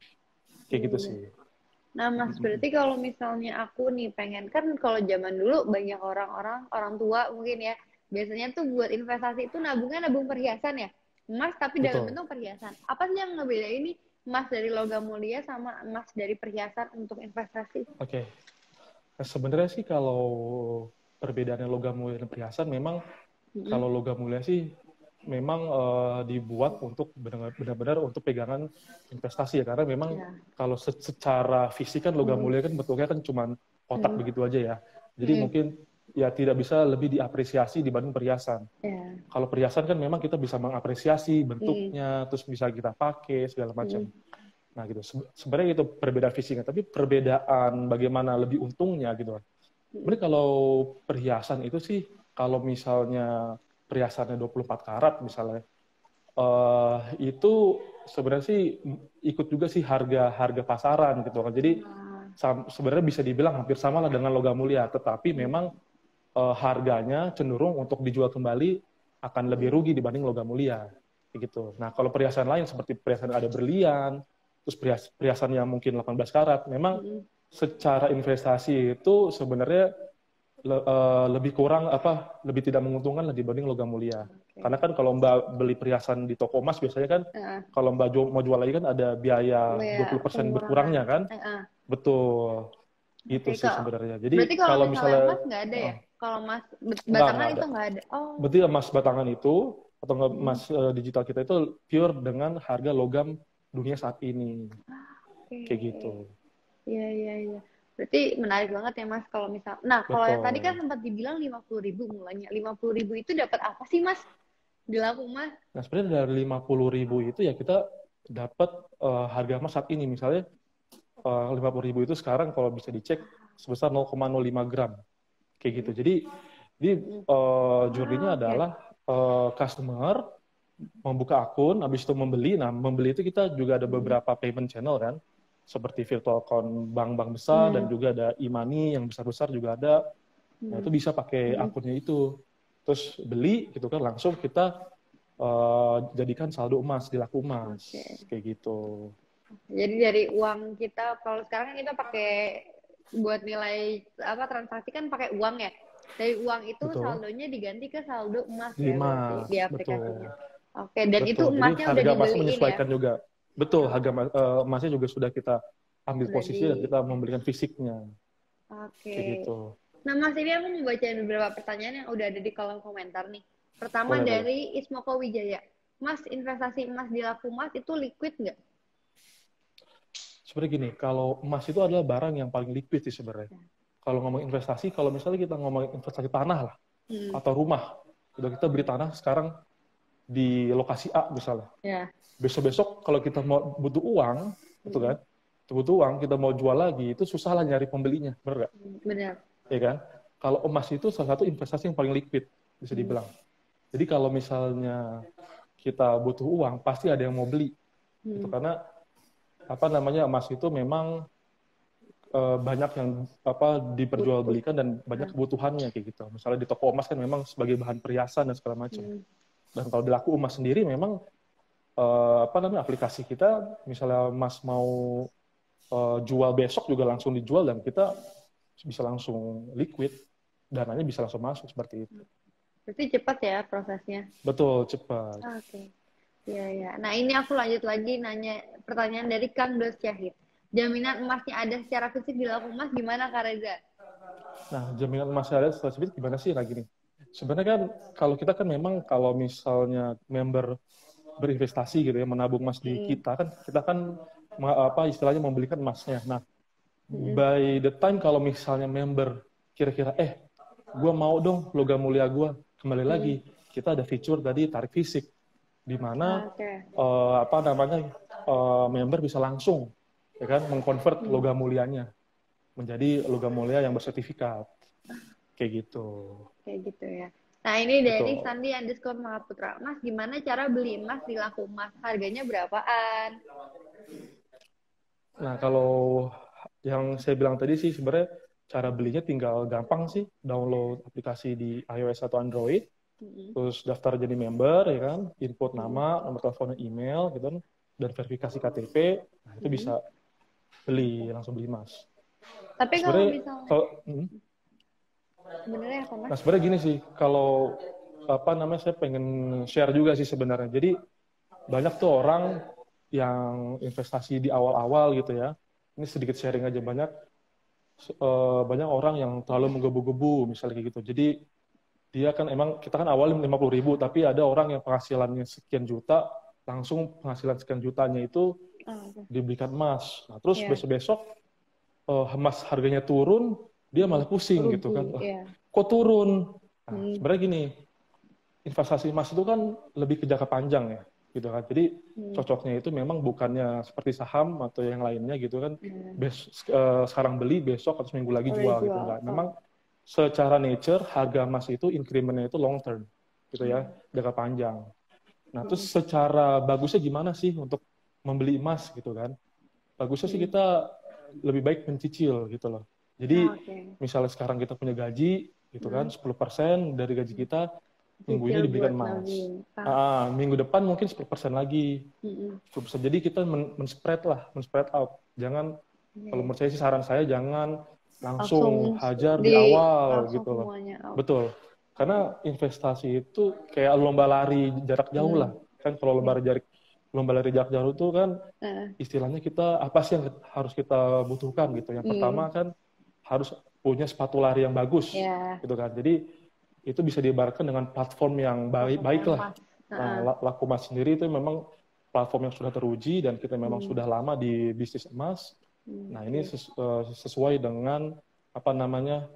Kayak gitu sih. Nah, Mas, berarti kalau misalnya aku nih pengen, kan kalau zaman dulu banyak orang tua mungkin ya, biasanya tuh buat investasi itu nabungnya nabung perhiasan ya, emas tapi dalam bentuk perhiasan. Apa sih yang ngebedain ini emas dari logam mulia sama emas dari perhiasan untuk investasi? Oke. Nah, sebenarnya sih kalau perbedaannya logam mulia dan perhiasan, memang kalau logam mulia sih memang dibuat untuk benar-benar untuk pegangan investasi ya, karena memang kalau secara fisik kan logam mulia kan bentuknya kan cuma kotak begitu aja ya, jadi mungkin ya tidak bisa lebih diapresiasi dibanding perhiasan. Kalau perhiasan kan memang kita bisa mengapresiasi bentuknya, terus bisa kita pakai segala macam. Nah gitu, sebenarnya itu perbedaan fisiknya, tapi perbedaan bagaimana lebih untungnya gitu. Sebenarnya kalau perhiasan itu sih, kalau misalnya perhiasannya 24 karat misalnya, Itu sebenarnya sih ikut juga sih harga pasaran gitu kan. Jadi sebenarnya bisa dibilang hampir sama lah dengan logam mulia, tetapi memang harganya cenderung untuk dijual kembali akan lebih rugi dibanding logam mulia gitu. Nah, kalau perhiasan lain seperti perhiasan ada berlian, terus perhiasan yang mungkin 18 karat, memang secara investasi itu sebenarnya lebih kurang lebih tidak menguntungkan lah dibanding logam mulia. Karena kan kalau Mbak beli perhiasan di toko emas biasanya kan kalau Mbak mau jual lagi kan ada biaya 20% berkurangnya kan? Betul. Itu sih sebenarnya. Jadi berarti kalau misalnya emas nggak ada ya? Kalau emas batangan itu nggak ada. Oh. Berarti emas batangan itu atau emas digital kita itu pure dengan harga logam dunia saat ini. Kayak gitu. Iya. Berarti menarik banget ya Mas kalau misal. Nah, kalau yang tadi kan sempat dibilang 50.000 mulanya. 50.000 itu dapat apa sih Mas? Di laku Mas? Nah, sebenarnya dari 50.000 itu ya kita dapat harga emas saat ini. Misalnya 50.000 itu sekarang kalau bisa dicek sebesar 0,05 gram. Kayak gitu. Jadi journey-nya adalah customer membuka akun, habis itu membeli. Nah, membeli itu kita juga ada beberapa payment channel kan. Seperti virtual account bank-bank besar dan juga ada e-money yang besar-besar juga ada. Nah, itu bisa pakai akunnya itu. Terus beli gitu kan langsung kita jadikan saldo emas di laku emas. Kayak gitu. Jadi dari uang kita kalau sekarang kan kita pakai buat nilai transaksi kan pakai uang ya. Dari uang itu saldonya diganti ke saldo emas ya berarti di aplikasinya. Oke, dan itu emasnya udah dibeliin menyesuaikan juga. Betul, harga emasnya juga sudah kita ambil posisi dan kita membelikan fisiknya. Oke. Gitu. Nah, Mas, ini aku mau bacain beberapa pertanyaan yang udah ada di kolom komentar nih. Pertama dari Ismoko Wijaya. Mas, investasi emas di laku emas itu liquid nggak? Sebenarnya gini, kalau emas itu adalah barang yang paling liquid sih sebenarnya. Kalau ngomong investasi, kalau misalnya kita ngomong investasi tanah lah, atau rumah. Udah kita beli tanah sekarang di lokasi A misalnya. Besok-besok kalau kita mau butuh uang, gitu kan? Butuh uang, kita mau jual lagi, itu susah lah nyari pembelinya, benar nggak? Benar. Ya kan? Kalau emas itu salah satu investasi yang paling liquid, bisa dibilang. Jadi kalau misalnya kita butuh uang, pasti ada yang mau beli. Gitu. Karena emas itu memang banyak yang diperjualbelikan dan banyak kebutuhannya kayak gitu. Misalnya di toko emas kan memang sebagai bahan perhiasan dan segala macam. Dan kalau di laku emas sendiri memang aplikasi kita misalnya emas mau jual besok juga langsung dijual dan kita bisa langsung liquid, dananya bisa langsung masuk seperti itu. Berarti cepat ya prosesnya? Betul, cepat. Oke. Iya. Nah, ini aku lanjut lagi nanya pertanyaan dari Kang Dos Syahid. Jaminan emasnya ada secara fisik di laku emas gimana Kak Reza? Nah, jaminan emasnya ada secara fisik gimana sih lagi nih? Sebenarnya kan kalau kita kan memang kalau misalnya member berinvestasi gitu ya, menabung emas di kita kan istilahnya membelikan emasnya. Nah, by the time kalau misalnya member kira-kira gue mau dong logam mulia gue kembali lagi, kita ada fitur tadi tarik fisik di mana member bisa langsung ya kan mengkonvert logam mulianya menjadi logam mulia yang bersertifikat kayak gitu. Kayak gitu ya. Nah, ini dari Sandi _ Mahaputra. Mas, gimana cara beli emas di laku emas? Harganya berapaan? Nah, kalau yang saya bilang tadi sih sebenarnya cara belinya tinggal gampang sih. Download aplikasi di iOS atau Android. Terus daftar jadi member, ya kan? Input nama, nomor telepon, email, gitu kan. Dan verifikasi KTP. Nah, itu bisa langsung beli emas. Tapi kalau misalnya... Sebenarnya apa, Mas? Nah, sebenarnya gini sih, kalau saya pengen share juga sih sebenarnya. Jadi banyak tuh orang yang investasi di awal-awal gitu ya. Ini sedikit sharing aja, banyak orang yang terlalu menggebu-gebu misalnya kayak gitu. Jadi dia kan kita kan awalnya 50.000, tapi ada orang yang penghasilannya sekian juta, langsung penghasilan sekian jutanya itu dibelikan emas. Nah, terus besok-besok emas harganya turun, dia malah pusing gitu kan. Kok turun? Nah, sebenarnya gini, investasi emas itu kan lebih ke jangka panjang ya, gitu kan. Jadi cocoknya itu memang bukannya seperti saham atau yang lainnya gitu kan. Sekarang beli, besok atau seminggu lagi jual gitu kan. Memang secara nature harga emas itu increment-nya itu long term gitu ya, jangka panjang. Nah, terus secara bagusnya gimana sih untuk membeli emas gitu kan? Bagusnya sih kita lebih baik mencicil gitu loh. Jadi misalnya sekarang kita punya gaji gitu kan, 10% dari gaji kita minggu ini Cicil dibelikan buat emas. nabung. Minggu depan mungkin 10% lagi. 10%. Jadi kita men-spread lah, men-spread out. Jangan, kalau menurut saya sih saran saya jangan langsung hajar di awal langsung gitu loh. semuanya out. Betul. Karena investasi itu kayak lomba lari jarak jauh lah. Kan kalau lomba lari jarak jauh itu kan istilahnya kita apa sih yang harus kita butuhkan gitu. Yang pertama kan harus punya sepatu lari yang bagus gitu kan. Jadi itu bisa diibaratkan dengan platform yang baik lah. Nah, Lakumas sendiri itu memang platform yang sudah teruji dan kita memang sudah lama di bisnis emas. Nah, ini sesuai dengan apa namanya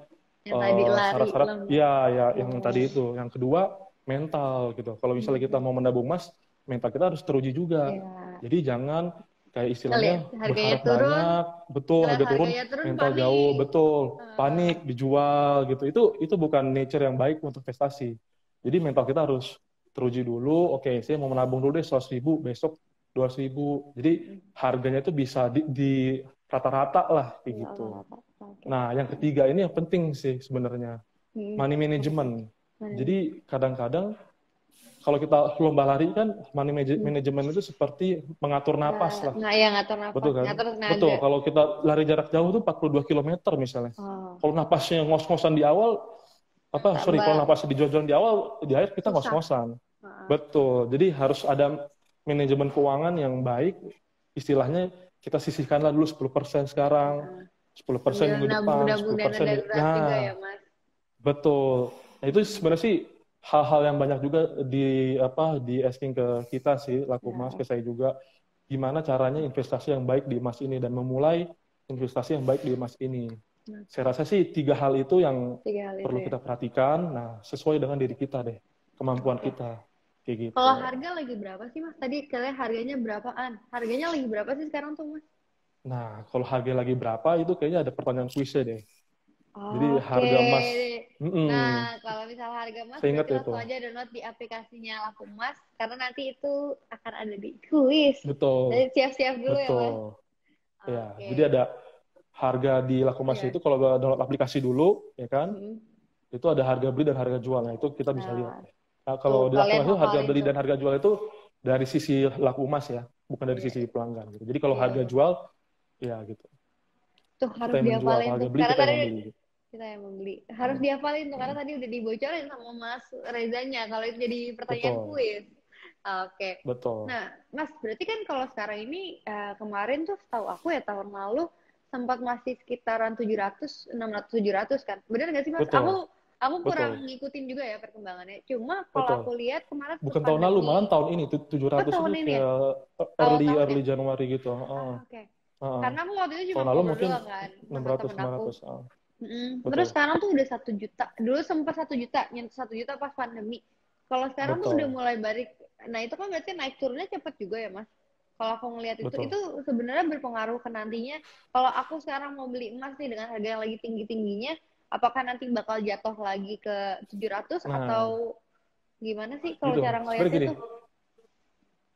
syarat-syarat yang tadi itu. Yang kedua, mental gitu. Kalau misalnya kita mau menabung emas, mental kita harus teruji juga. Jadi jangan kayak istilahnya berharap banyak, betul, harga turun, mental panik. Jauh, betul, panik, dijual gitu. Itu bukan nature yang baik untuk investasi. Jadi mental kita harus teruji dulu. Oke, saya mau menabung dulu deh 100.000, besok 200.000. Jadi harganya itu bisa di rata-rata lah kayak gitu. Nah, yang ketiga ini yang penting sih sebenarnya, money management. Jadi kadang-kadang kalau kita lomba lari kan money management itu seperti mengatur napas lah. Ngatur napas. Betul kan? Ngatur tenaga. Betul. Kalau kita lari jarak jauh tuh 42 km misalnya. Kalau napasnya ngos-ngosan di awal, kalau napasnya dijual-jualan di awal, di akhir kita ngos-ngosan. Betul. Jadi harus ada manajemen keuangan yang baik. Istilahnya kita sisihkanlah dulu 10% sekarang. 10% minggu depan, 10%. Juga ya, Mas. Betul. Nah, itu sebenarnya sih hal-hal yang banyak juga di asking ke kita sih, Lakumas, ke saya juga. Gimana caranya investasi yang baik di emas ini dan memulai investasi yang baik di emas ini. Saya rasa sih 3 hal itu yang perlu kita perhatikan. Nah, sesuai dengan diri kita deh, kemampuan kita. Kayak gitu. Kalau harga lagi berapa sih, Mas? Tadi kalian harganya berapaan? Harganya lagi berapa sih sekarang tuh, Mas? Nah, kalau harga lagi berapa itu kayaknya ada pertanyaan kuisnya deh. Jadi harga emas. Nah, kalau misal harga emas berarti langsung aja download di aplikasinya Lakumas karena nanti itu akan ada di kuis. Betul. Jadi siap-siap dulu ya, Mas. Ya, jadi ada harga di Lakumas itu kalau download aplikasi dulu, ya kan? Itu ada harga beli dan harga jual. Nah, itu kita bisa lihat. Nah, kalau di Lakumas itu harga beli dan harga jual itu dari sisi Lakumas ya, bukan dari sisi pelanggan gitu. Jadi kalau harga jual ya gitu. Tuh harus dihafalin tuh. Karena tadi kita yang membeli. Harus dihafalin tuh karena tadi udah dibocorin sama Mas Rezanya kalau itu jadi pertanyaan kuis. Oke. Betul. Nah, Mas, berarti kan kalau sekarang ini kemarin tuh setahu aku ya tahun lalu sempat masih sekitaran 700, 600, 700 kan. Benar nggak sih, Mas? Betul. Aku kurang ngikutin juga ya perkembangannya. Cuma kalau aku lihat kemarin bukan tahun lalu, malah tahun ini 700 itu kayak early Januari gitu. Oke. Karena aku waktu itu cuma lalu mungkin kan 600 500. Terus sekarang tuh udah 1 juta. Dulu sempat 1 juta, nyentuh 1 juta pas pandemi. Kalau sekarang tuh udah mulai balik. Nah, itu kan berarti naik turunnya cepet juga ya, Mas? Kalau aku ngelihat itu sebenarnya berpengaruh ke nantinya. Kalau aku sekarang mau beli emas nih dengan harga yang lagi tinggi-tingginya, apakah nanti bakal jatuh lagi ke 700 atau gimana sih kalau cara ngelihatnya tuh?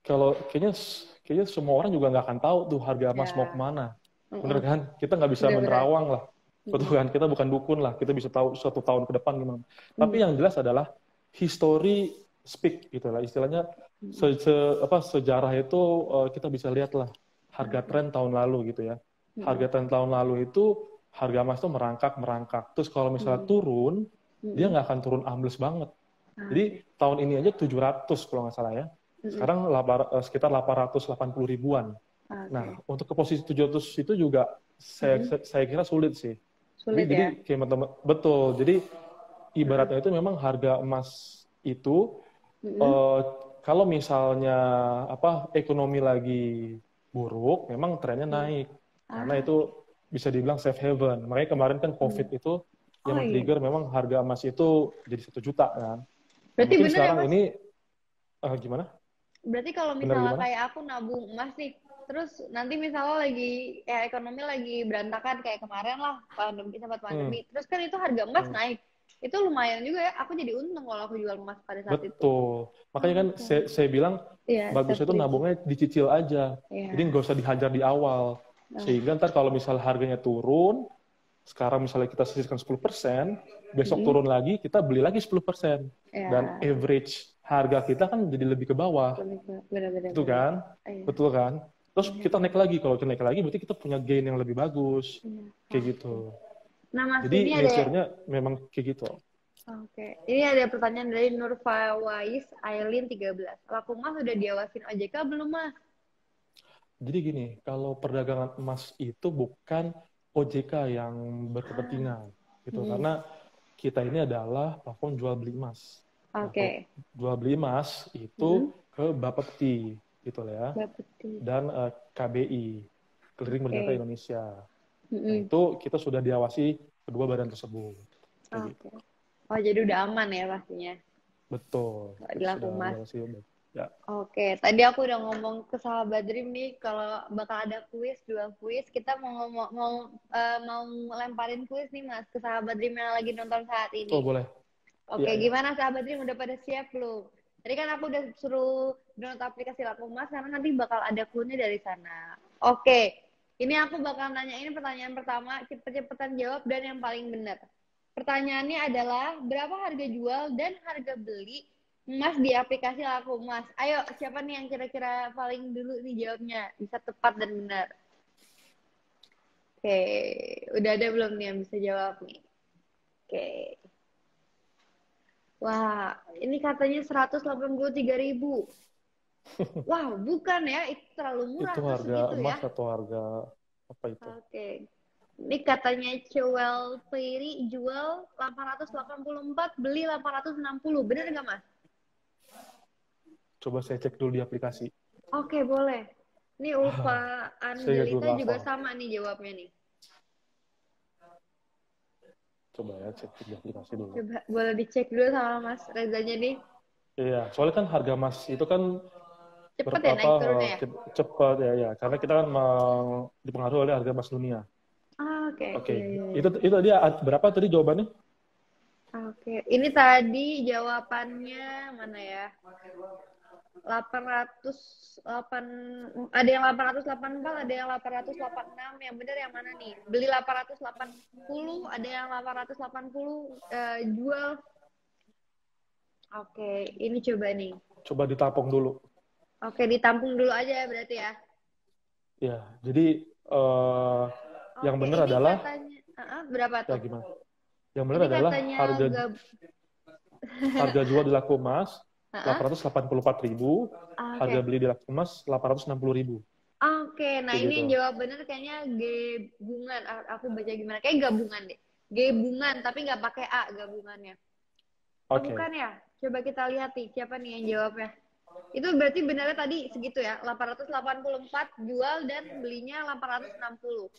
Kalau kayaknya semua orang juga nggak akan tahu tuh harga emas mau kemana. Bener kan? Kita nggak bisa menerawang lah. Betul kan? Kita bukan dukun lah. Kita bisa tahu 1 tahun ke depan gimana. Tapi yang jelas adalah history speak gitu lah. Istilahnya sejarah itu kita bisa lihat lah harga tren tahun lalu gitu ya. Harga tren tahun lalu itu harga emas tuh merangkak. Terus kalau misalnya turun, dia nggak akan turun ambles banget. Jadi tahun ini aja 700 kalau nggak salah ya. Sekarang sekitar 880 ribuan. Nah, untuk ke posisi 700 itu juga saya kira sulit sih. Jadi kayak betul. Jadi ibaratnya itu memang harga emas itu kalau misalnya ekonomi lagi buruk, memang trennya naik. Karena itu bisa dibilang safe haven. Makanya kemarin kan COVID itu yang men-trigger memang harga emas itu jadi 1 juta kan. Berarti mungkin sekarang ya, ini gimana? Berarti kalau misalnya kayak aku nabung emas nih, terus nanti misalnya lagi ekonomi lagi berantakan kayak kemarin lah, sempat pandemi, terus kan itu harga emas naik. itu lumayan juga ya. Aku jadi untung kalau aku jual emas pada saat itu. Betul. Makanya kan saya bilang Iya, bagusnya itu setuju. nabungnya dicicil aja. Iya. Jadi nggak usah dihajar di awal. Sehingga ntar kalau misalnya harganya turun, sekarang misalnya kita sisihkan 10%, besok turun lagi, kita beli lagi 10%. Iya. Dan average harga kita kan jadi lebih ke bawah. Benar-benar. Itu kan? Iya. Betul kan? Terus kita naik lagi. Kalau kita naik lagi, berarti kita punya gain yang lebih bagus. Iya. Kayak gitu. Nah, Mas, Jadi ini ada nature-nya memang kayak gitu. Oke. Ini ada pertanyaan dari Nurfawais Ailin 13. Laku emas udah diawasin OJK belum, Mas? Jadi gini, kalau perdagangan emas itu bukan OJK yang berkepentingan, gitu. Karena kita ini adalah platform jual beli emas. Oke. Jual beli emas itu ke Bapepti, gitu ya. Bapepti. Dan KBI, Clearing Berdata Indonesia. Nah, Mm-mm. itu kita sudah diawasi kedua badan tersebut. Kayak gitu. Oh, jadi udah aman ya pastinya. Betul. Nggak dilaku Sudah emas. diawasi, ya. Oke, tadi aku udah ngomong ke sahabat Dream nih kalau bakal ada kuis, 2 kuis. Kita mau lemparin kuis nih, Mas, ke sahabat Dream yang lagi nonton saat ini. Oh, boleh. Oke, Iya, iya. gimana sahabat Dream, udah pada siap belum? Tadi kan aku udah suruh download aplikasi Laku Emas, karena nanti bakal ada clue-nya dari sana. Oke, ini aku bakal nanyain pertanyaan pertama, cepet-cepetan jawab dan yang paling benar. Pertanyaannya adalah, berapa harga jual dan harga beli emas di aplikasi Laku Emas? Ayo, siapa nih yang kira-kira paling dulu nih jawabnya? Bisa tepat dan benar. Oke, udah ada belum nih yang bisa jawab nih? Oke. Wah, ini katanya 183.000. Wah, bukan ya, itu terlalu murah. Itu harga segitu emas ya. atau harga apa itu? Oke. Ini katanya Cewel Peri jual 884, beli 860. Bener nggak, Mas? Coba saya cek dulu di aplikasi. Oke, boleh. Ini Ulfa Angelita juga sama nih jawabnya nih. Coba ya cek di aplikasi dulu. Coba boleh dicek dulu sama Mas Rezanya nih. Iya, soalnya kan harga emas itu kan Cepet ya naik turunnya ya? Cepat ya, karena kita kan dipengaruhi oleh harga emas dunia. Oke. Iya. Itu dia berapa tadi jawabannya? Oke, ini tadi jawabannya mana ya? 808, ada yang 884, ada yang 886. Yang benar yang mana nih? Beli 880, ada yang 880 jual. Oke, ini coba nih. Coba ditampung dulu. Oke, ditampung dulu aja berarti ya. Ya, jadi yang benar adalah katanya, berapa tuh? Ya gimana? Yang benar adalah harga jual di Laku Emas 884.000, harga beli di Laku Emas 860.000. Oke, nah ini yang jawab benar kayaknya gabungan. Aku baca gimana? Kayak gabungan deh. Gabungan, tapi nggak pakai A gabungannya. Oke. Bukan ya? Coba kita lihat nih, siapa nih yang jawabnya. Itu berarti benarnya tadi segitu ya, 884 jual dan belinya 860.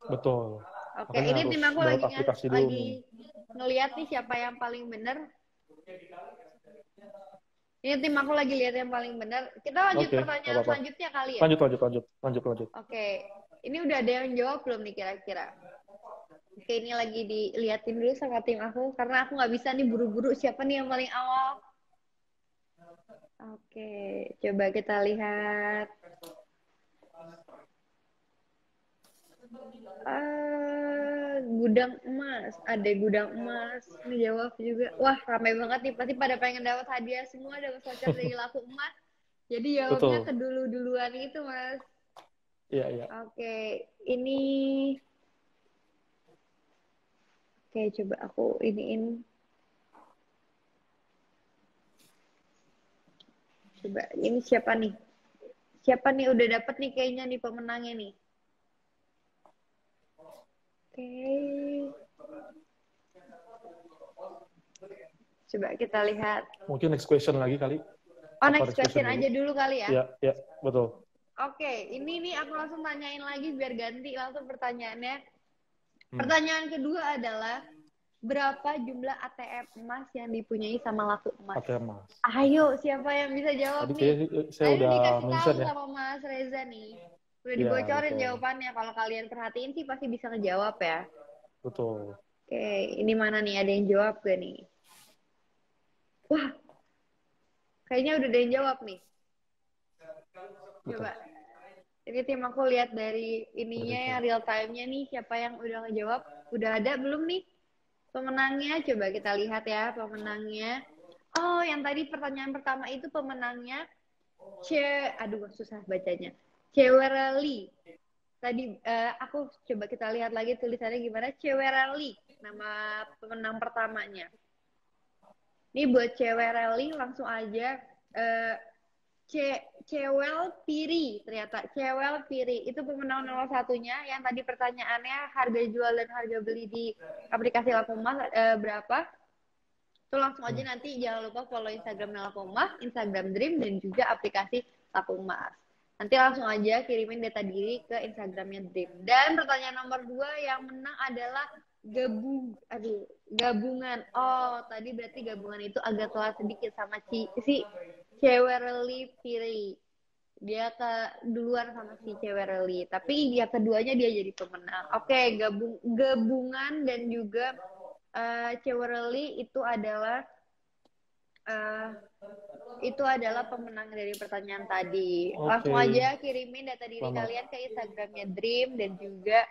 Betul. Oke, Makanya ini tim aku lagi ngeliat nih siapa yang paling benar. Ini tim aku lagi lihat yang paling benar. Kita lanjut pertanyaan selanjutnya kali ya? Lanjut. Oke, ini udah ada yang jawab belum nih kira-kira? Oke, ini lagi diliatin dulu sama tim aku, karena aku nggak bisa nih buru-buru siapa nih yang paling awal. Oke, coba kita lihat. Gudang emas, ada gudang emas. Ini jawab juga. Wah, ramai banget nih. Pasti pada pengen dapat hadiah semua, dapat voucher dari Laku Emas. Jadi jawabnya kedulu-duluan itu, Mas. Iya. Oke, ini. Oke, coba aku iniin. Coba, ini siapa nih? Siapa nih udah dapat nih kayaknya nih pemenangnya nih. Oke. Coba kita lihat. Mungkin next question lagi kali. Oh, next question aja dulu kali ya? Iya, betul. Oke, ini nih aku langsung tanyain lagi biar ganti langsung pertanyaannya. Pertanyaan kedua adalah, berapa jumlah ATM emas yang dipunyai sama Laku Emas? ATM emas. Ayo, siapa yang bisa jawab nih? Saya udah dikasih mention tahu ya. sama Mas Reza nih. Udah dibocorin jawabannya. Kalau kalian perhatiin sih pasti bisa ngejawab ya. Betul. Oke, ini mana nih? Ada yang jawab gak nih? Wah, kayaknya udah ada yang jawab nih. Betul. Coba. Ini tim aku lihat dari ininya yang real time-nya nih, siapa yang udah ngejawab. Udah ada belum nih pemenangnya? Coba kita lihat ya pemenangnya. Oh, yang tadi pertanyaan pertama itu pemenangnya aduh susah bacanya. Cewerali. Tadi aku coba kita lihat lagi tulisannya gimana. Cewerali, nama pemenang pertamanya. Ini buat Cewerali langsung aja Cewel Piri, ternyata Cewel Piri itu pemenang nomor satunya yang tadi pertanyaannya harga jual dan harga beli di aplikasi Lakumas berapa. Itu langsung aja nanti jangan lupa follow Instagramnya Lakumas, Instagram Dream, dan juga aplikasi Lakumas. Nanti langsung aja kirimin data diri ke Instagramnya Dream. Dan pertanyaan nomor 2 yang menang adalah gabungan. Oh, tadi berarti gabungan itu agak telat sedikit sama si Cewerli Piri. Dia ke duluan sama si Cewerli. Tapi yang keduanya dia jadi pemenang. Oke, gabungan dan juga Cewerli itu adalah pemenang dari pertanyaan tadi. Langsung aja kirimin data diri kalian ke Instagramnya Dream dan juga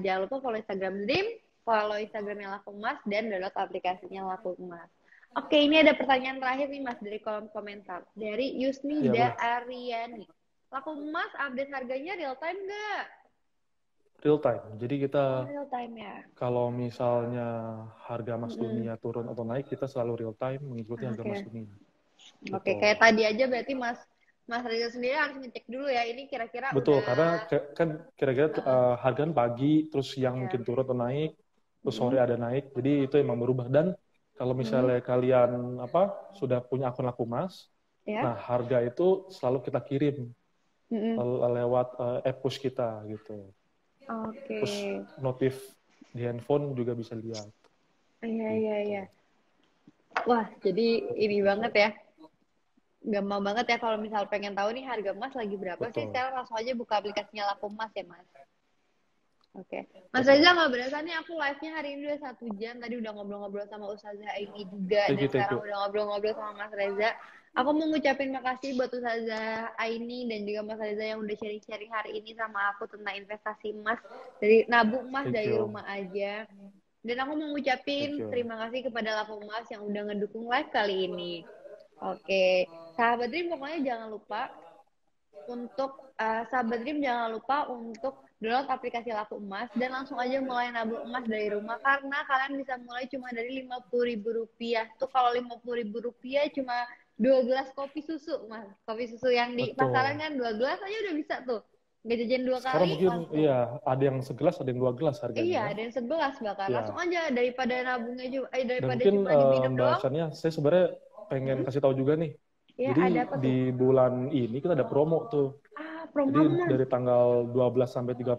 jangan lupa follow Instagram Dream, follow Instagramnya Lakumas, dan download aplikasinya Lakumas. Oke, ini ada pertanyaan terakhir nih Mas dari kolom komentar dari Yusnida Aryani. Lakumas update harganya real time nggak? Real time. Jadi kita real time ya. Kalau misalnya harga emas dunia turun atau naik, kita selalu real time mengikuti harga emas dunia. Oke, kayak tadi aja berarti Mas Reza sendiri harus ngecek dulu ya, ini kira-kira betul, udah... karena kan kira-kira harga pagi, terus yang mungkin turun atau naik, terus sore ada naik, jadi itu emang berubah. Dan kalau misalnya kalian sudah punya akun Lakumas, nah harga itu selalu kita kirim lewat app push kita gitu. Terus notif di handphone juga bisa lihat. Iya. Wah, jadi ini banget ya. Gampang banget ya kalau misal pengen tahu nih harga emas lagi berapa sih, sekarang langsung aja buka aplikasinya Lakumas ya Mas. Oke. Mas Reza nggak berasa nih aku live-nya hari ini udah 1 jam. Tadi udah ngobrol-ngobrol sama Ustazah Aini juga. Dan sekarang udah ngobrol-ngobrol sama Mas Reza. Aku mau ngucapin makasih buat Ustazah Aini dan juga Mas Reza yang udah sharing-sharing hari ini sama aku tentang investasi emas. Dari nabung emas dari rumah aja. Dan aku mau ngucapin terima kasih kepada Lakumas yang udah ngedukung live kali ini. Oke. Sahabat Dream pokoknya jangan lupa untuk download aplikasi Lakumas dan langsung aja mulai nabung emas dari rumah, karena kalian bisa mulai cuma dari Rp50.000. Tuh kalau Rp50.000 cuma 2 gelas kopi susu, Mas. Kopi susu yang di pasaran kan 2 gelas aja udah bisa tuh. Nggak jajan 2 kali. Sekarang mungkin ada yang segelas, ada yang 2 gelas harganya. Iya, ada yang 11 bahkan. Langsung aja daripada nabungnya juga daripada mungkin, cuma diminum doang. Saya sebenarnya pengen kasih tahu juga nih. Ya, jadi di bulan ini kita ada promo tuh. Jadi dari tanggal 12 sampai 30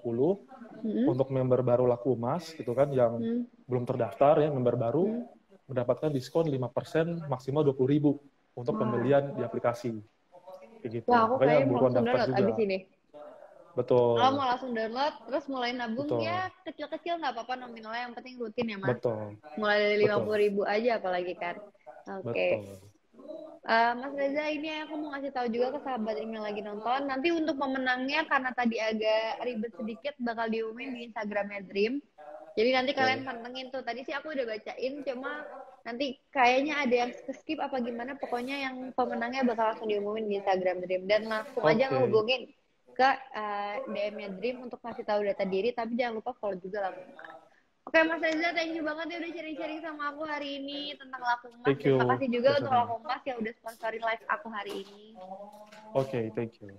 untuk member baru Lakumas gitu kan yang belum terdaftar ya, member baru mendapatkan diskon 5% maksimal 20.000 untuk pembelian di aplikasi. Kayak gitu. Wah, aku makanya buruan daftar juga. Abis ini. Betul. Kalau mau langsung download terus mulai nabung ya kecil-kecil nggak apa-apa, nominalnya yang penting rutin ya Mas. Betul. Mulai dari 50.000 aja apalagi kan. Oke. Mas Reza, ini aku mau ngasih tahu juga ke sahabat yang lagi nonton. Nanti untuk pemenangnya karena tadi agak ribet sedikit bakal diumumin di Instagramnya Dream. Jadi nanti kalian pantengin tuh. Tadi sih aku udah bacain, cuma nanti kayaknya ada yang skip apa gimana. Pokoknya yang pemenangnya bakal langsung diumumin di Instagram Dream. Dan langsung aja ngehubungin ke DM-nya Dream untuk ngasih tahu data diri. Tapi jangan lupa follow juga Lakumas. Oke Mas Reza, thank you banget ya udah sharing-sharing sama aku hari ini tentang Lakumas. Terima kasih juga untuk Lakumas yang udah sponsorin live aku hari ini. Oke, thank you.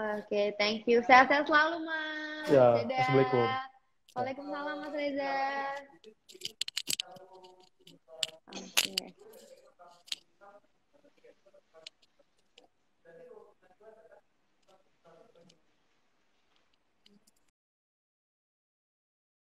Oke, thank you. Sehat-sehat selalu Mas. Ya, dadah. Assalamualaikum. Waalaikumsalam Mas Reza. Oke.